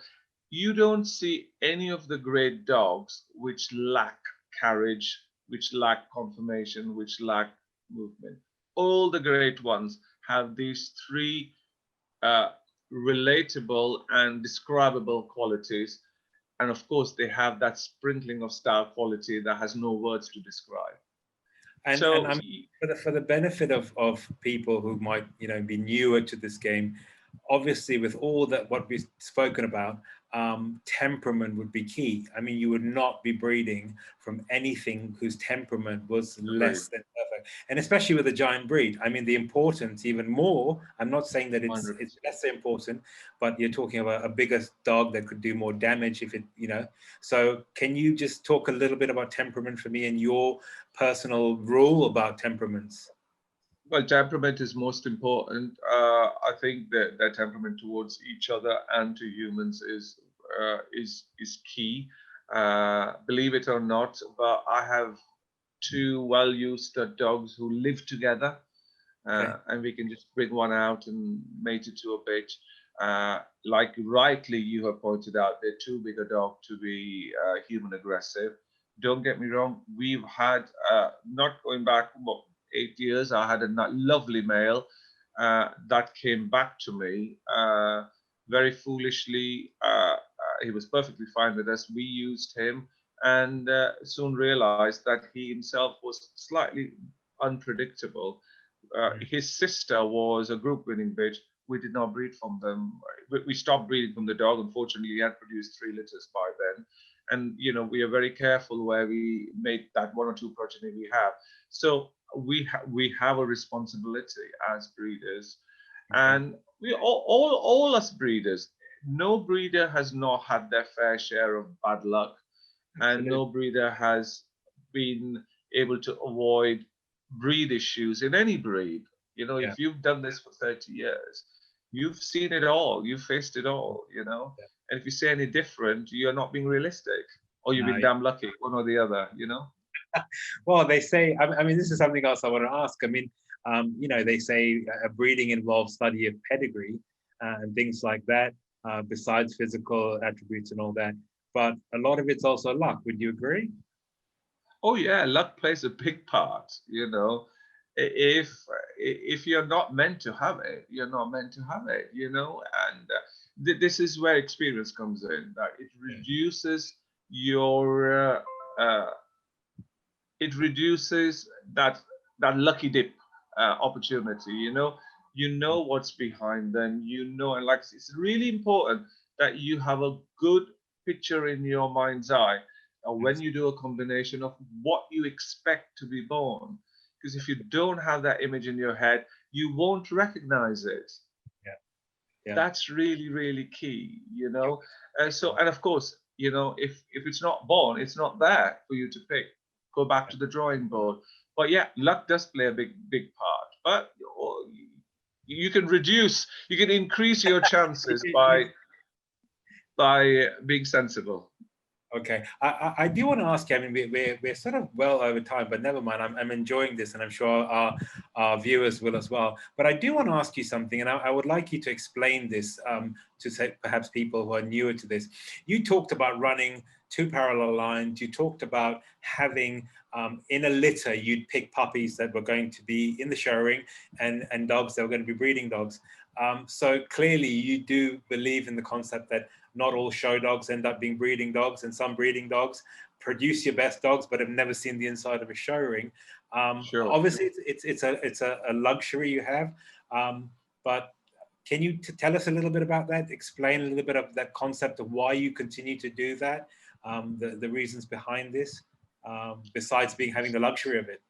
You don't see any of the great dogs which lack carriage, which lack conformation, which lack movement. All the great ones have these three relatable and describable qualities. And of course, they have that sprinkling of style quality that has no words to describe. And, so, and for the benefit of people who might, you know, be newer to this game, obviously with all that what we've spoken about, temperament would be key. I mean, you would not be breeding from anything whose temperament was less than perfect, and especially with a giant breed. I mean, the importance even more. I'm not saying that it's less important, but you're talking about a bigger dog that could do more damage if it, you know. So can you just talk a little bit about temperament for me and your personal rule about temperaments? Well, temperament is most important. I think that their temperament towards each other and to humans is key. Believe it or not, but I have two well-used dogs who live together, and we can just bring one out and mate it to a bitch. Like rightly you have pointed out, they're too big a dog to be human aggressive. Don't get me wrong. We've had, not going back, 8 years, I had a lovely male that came back to me very foolishly. He was perfectly fine with us. We used him and soon realized that he himself was slightly unpredictable. His sister was a group winning bitch. We did not breed from them. We stopped breeding from the dog. Unfortunately, he had produced 3 litters by then. And, you know, we are very careful where we make that 1 or 2 progeny we have. So we have a responsibility as breeders, and we all us breeders. No breeder has not had their fair share of bad luck, and no breeder has been able to avoid breed issues in any breed. You know, if you've done this for 30 years, you've seen it all, you've faced it all, you know. And if you say any different, you're not being realistic, or you've been damn lucky, one or the other, you know. Well, they say, I mean, this is something else I want to ask. I mean, you know, they say breeding involves study of pedigree and things like that, besides physical attributes and all that. But a lot of it's also luck. Would you agree? Oh yeah, luck plays a big part. You know, if you're not meant to have it, you're not meant to have it. You know, and this is where experience comes in. That it reduces your it reduces that lucky dip opportunity. You know what's behind them. You know, and like it's really important that you have a good picture in your mind's eye when you do a combination of what you expect to be born. Because if you don't have that image in your head, you won't recognize it. Yeah. That's really, really key. You know, so and of course, you know, if it's not born, it's not there for you to pick. Go back to the drawing board. But yeah, luck does play a big part. But you can increase your chances by by being sensible. Okay, I do want to ask you, I mean, we're sort of well over time, but never mind. I'm enjoying this, and I'm sure our viewers will as well. But I do want to ask you something, and I would like you to explain this to say, perhaps people who are newer to this. You talked about running 2 parallel lines. You talked about having in a litter, you'd pick puppies that were going to be in the show ring and dogs that were going to be breeding dogs. So clearly you do believe in the concept that not all show dogs end up being breeding dogs, and some breeding dogs produce your best dogs, but have never seen the inside of a show ring. Sure. Obviously, it's a luxury you have, but can you tell us a little bit about that? Explain a little bit of that concept of why you continue to do that, the reasons behind this, besides having the luxury of it.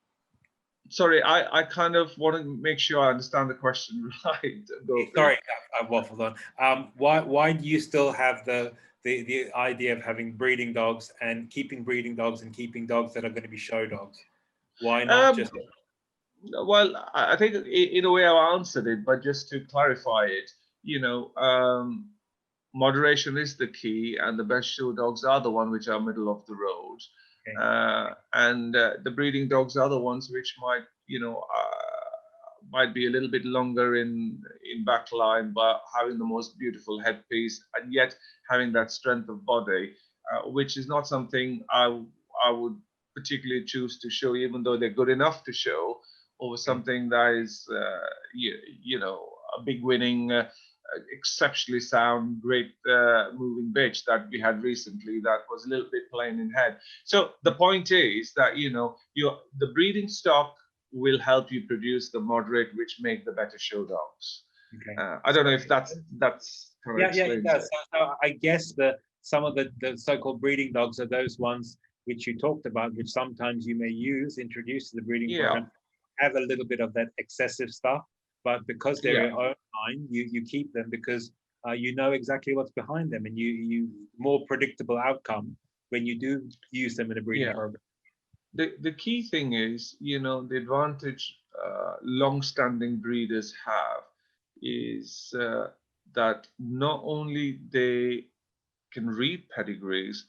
Sorry, I kind of want to make sure I understand the question right. Sorry, I waffled on. Why do you still have the idea of having breeding dogs and keeping breeding dogs and keeping dogs that are going to be show dogs? Why not just? Well, I think in a way I answered it, but just to clarify it, moderation is the key, and the best show dogs are the ones which are middle of the road. Okay. And the breeding dogs are the ones which might be a little bit longer in backline, but having the most beautiful headpiece, and yet having that strength of body, which is not something I would particularly choose to show, even though they're good enough to show, over something that is, a big winning, exceptionally sound, great moving bitch that we had recently that was a little bit plain in head. So the point is that the breeding stock will help you produce the moderate, which make the better show dogs. Okay. I don't know if that's correct. Yeah, it does. So I guess some of the so-called breeding dogs are those ones which you talked about, which sometimes you may introduce to the breeding program, have a little bit of that excessive stuff, but because they're your own line, you keep them because you know exactly what's behind them, and you more predictable outcome when you do use them in a breeding program. The key thing is, the advantage long-standing breeders have is that not only they can read pedigrees,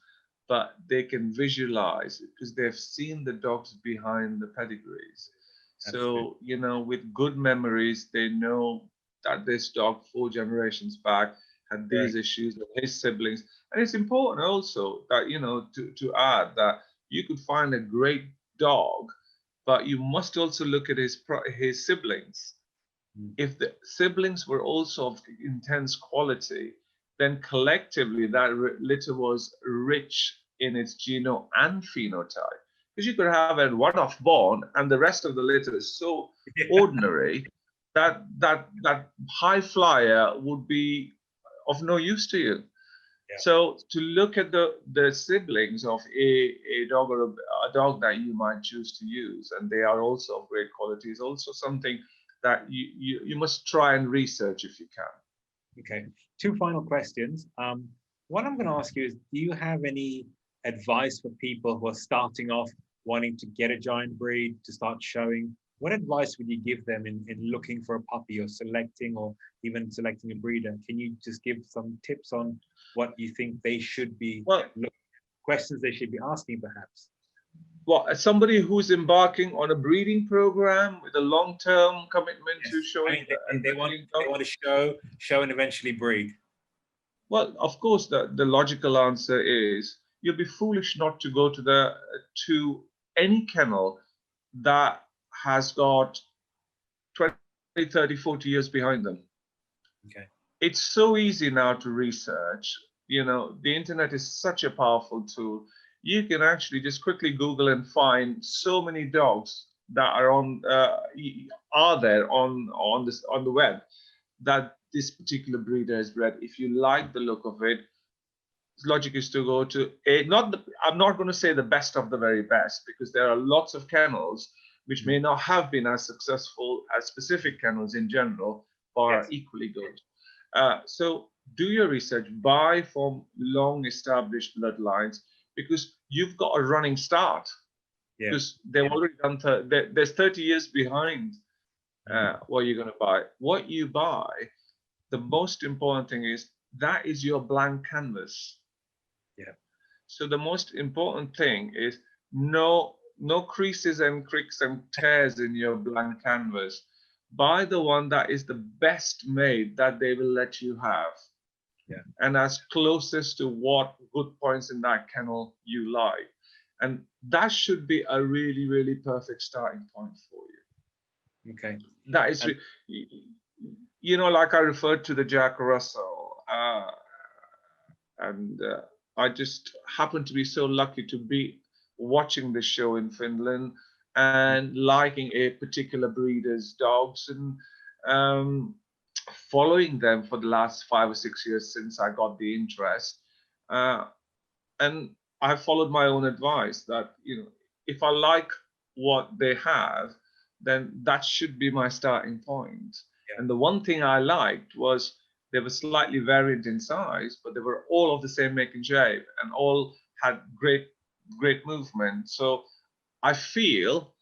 but they can visualize it because they've seen the dogs behind the pedigrees. So, with good memories, they know that this dog 4 generations back had these issues with his siblings. And it's important also that, to add that you could find a great dog, but you must also look at his siblings. If the siblings were also of intense quality, then collectively that litter was rich in its genome and phenotype. Because you could have a one-off born and the rest of the litter is so ordinary that high flyer would be of no use to you. Yeah. So to look at the siblings of a dog or a dog that you might choose to use, and they are also of great quality, is also something that you must try and research if you can. Okay, 2 final questions. What I'm going to ask you is, do you have any advice for people who are starting off wanting to get a giant breed to start showing? What advice would you give them in looking for a puppy or even selecting a breeder? Can you just give some tips on what you think they should be, questions they should be asking perhaps? Well, as somebody who's embarking on a breeding program with a long-term commitment to showing, they want to show and eventually breed. Well, of course, the logical answer is you'll be foolish not to go to any kennel that has got 20, 30, 40 years behind them. Okay. It's so easy now to research. The internet is such a powerful tool. You can actually just quickly Google and find so many dogs that are there on the web that this particular breeder is bred. If you like the look of it, logic is to go to I'm not going to say the best of the very best, because there are lots of kennels which may not have been as successful as specific kennels in general, but are equally good. So do your research, buy from long established bloodlines, because you've got a running start. Because they've already done, there's 30 years behind what you're going to buy. What you buy, the most important thing is that is your blank canvas. Yeah. So the most important thing is no creases and cricks and tears in your blank canvas. Buy the one that is the best made that they will let you have. Yeah. And as closest to what good points in that kennel you like. And that should be a really, really perfect starting point for you. Okay. That is, you know, like I referred to the Jack Russell, and I just happened to be so lucky to be watching the show in Finland and liking a particular breeder's dogs and following them for the last 5 or 6 years since I got the interest. And I followed my own advice that, you know, if I like what they have, then that should be my starting point. Yeah. And the one thing I liked was they were slightly variant in size, but they were all of the same make and shape and all had great movement. So I feel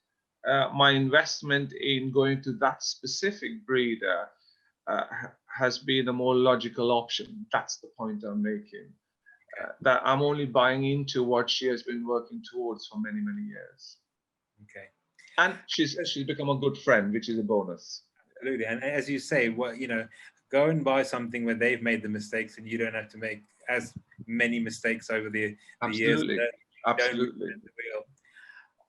my investment in going to that specific breeder has been a more logical option. That's the point I'm making. That I'm only buying into what she has been working towards for many, many years. Okay. And she's become a good friend, which is a bonus. Absolutely. And as you say, what, you know, go and buy something where they've made the mistakes and you don't have to make as many mistakes over the years. Absolutely.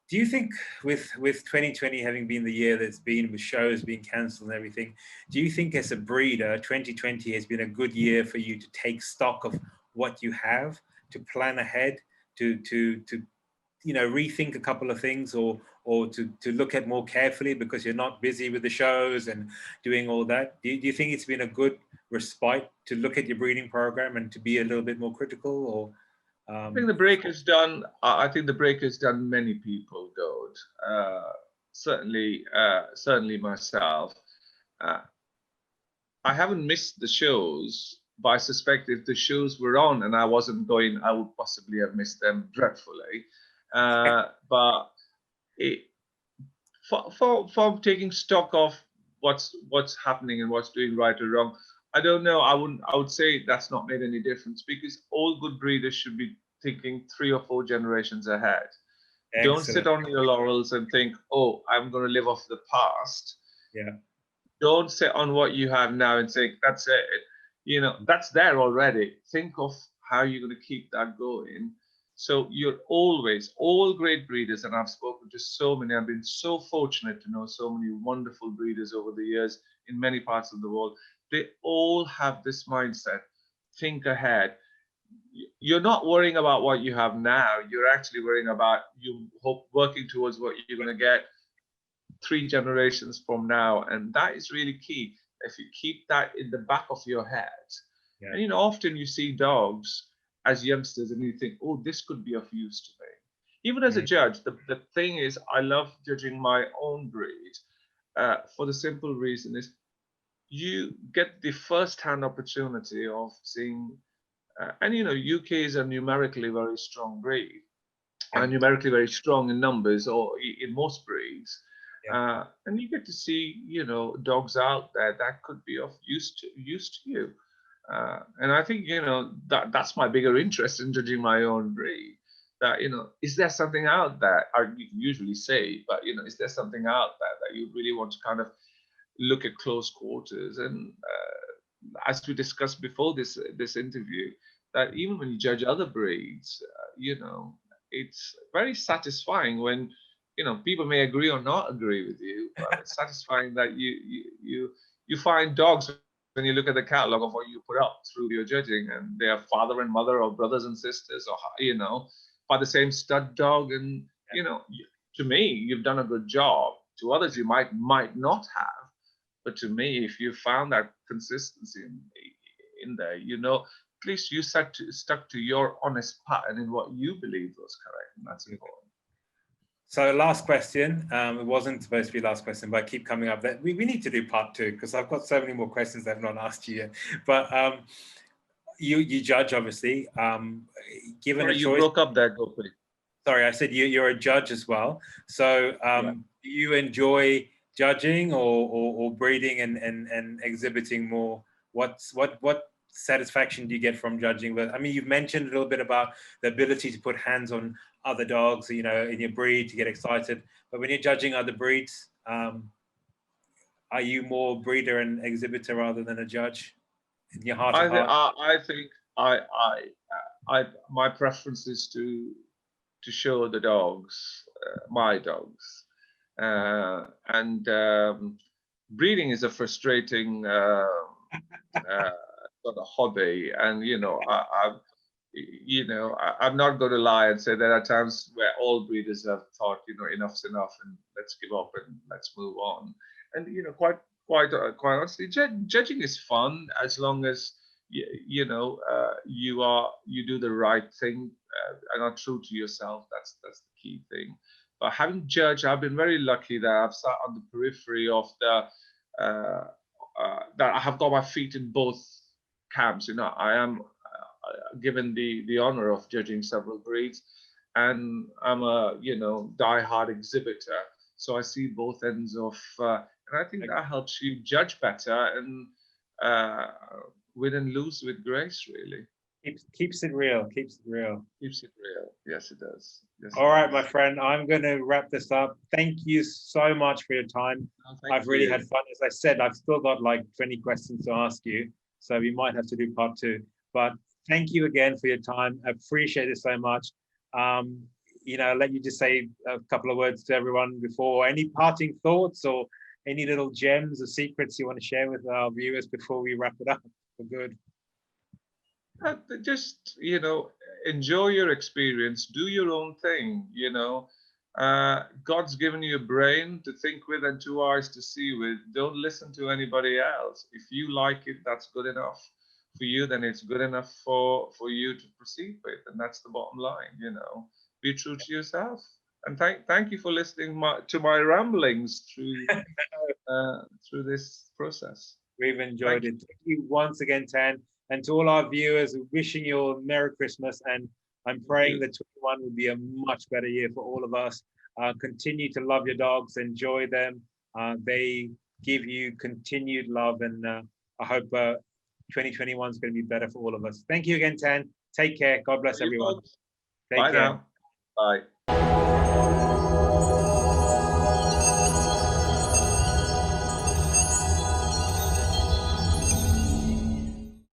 Do you think with 2020 having been the year that's been, with shows being cancelled and everything, do you think as a breeder, 2020 has been a good year for you to take stock of what you have, to plan ahead, to you know, rethink a couple of things, or to look at more carefully because you're not busy with the shows and doing all that? Do you think it's been a good respite to look at your breeding program and to be a little bit more critical? Or I think the break has done. I think the break has done many people good. Certainly myself. I haven't missed the shows, but I suspect if the shows were on and I wasn't going, I would possibly have missed them dreadfully. But for taking stock of what's happening and what's doing right or wrong, I don't know. I would say that's not made any difference, because all good breeders should be thinking 3 or 4 generations ahead. Excellent. Don't sit on your laurels and think, oh, I'm going to live off the past. Yeah. Don't sit on what you have now and think that's it. You know, that's there already. Think of how you're going to keep that going. So you're always, all great breeders, and I've spoken to so many, I've been so fortunate to know so many wonderful breeders over the years in many parts of the world. They all have this mindset, think ahead. You're not worrying about what you have now. You're actually worrying about working towards what you're going to get 3 generations from now. And that is really key. If you keep that in the back of your head, and you know, often you see dogs as youngsters and you think, oh, this could be of use to me. Even as a judge, the thing is, I love judging my own breed for the simple reason is you get the first-hand opportunity of seeing, and you know, UK is a numerically very strong breed, and numerically very strong in numbers, or in most breeds. And you get to see, you know, dogs out there that could be of use to you. And I think, you know, that's my bigger interest in judging my own breed. That, you know, is there something out there? I usually say, but, you know, is there something out there that you really want to kind of look at close quarters? And as we discussed before this interview, that even when you judge other breeds, you know, it's very satisfying when, you know, people may agree or not agree with you, but it's satisfying that you find dogs, when you look at the catalog of what you put up through your judging, and they are father and mother or brothers and sisters, or, you know, by the same stud dog. And, you know, to me, you've done a good job. To others, you might not have. But to me, if you found that consistency in there, you know, at least you stuck to your honest pattern in what you believe was correct. And that's important. So last question, it wasn't supposed to be last question, but I keep coming up that we need to do part 2, because I've got so many more questions I've not asked you yet. But you judge, obviously. Given a choice, you broke up there, Gopi. Sorry, I said you're a judge as well. So do you enjoy judging or breeding and exhibiting more? What satisfaction do you get from judging? But I mean, you've mentioned a little bit about the ability to put hands on other dogs, you know, in your breed to get excited. But when you're judging other breeds, are you more breeder and exhibitor rather than a judge in your heart of heart? I think my preference is to show the dogs, my dogs, and breeding is a frustrating sort of hobby, and I'm not going to lie and say there are times where all breeders have thought, enough's enough and let's give up and let's move on. And quite honestly, judging is fun as long as you do the right thing and are true to yourself. That's the key thing. But having judged, I've been very lucky that I've sat on the periphery of the that I have got my feet in both camps. I am given the honor of judging several breeds, and I'm a die-hard exhibitor. So I see both ends of, and I think that helps you judge better and win and lose with grace, really. Keeps it real. Keeps it real. Keeps it real. Yes, it does. Yes, all right, my friend. I'm going to wrap this up. Thank you so much for your time. I've really had fun. As I said, I've still got like 20 questions to ask you, so we might have to do part 2. But thank you again for your time. I appreciate it so much. I'll let you just say a couple of words to everyone before. Any parting thoughts or any little gems or secrets you want to share with our viewers before we wrap it up for good? Just enjoy your experience, do your own thing. God's given you a brain to think with and 2 eyes to see with. Don't listen to anybody else. If you like it, that's good enough for you, then it's good enough for you to proceed with, and that's the bottom line. Be true to yourself. And thank you for listening to my ramblings through through this process. We've enjoyed it. Thank you once again, Tan. And to all our viewers, wishing you a Merry Christmas, and I'm praying that 21 will be a much better year for all of us. Continue to love your dogs, enjoy them. They give you continued love, and I hope 2021 is going to be better for all of us. Thank you again, Tan. Take care. God bless everyone. Bye now. Bye.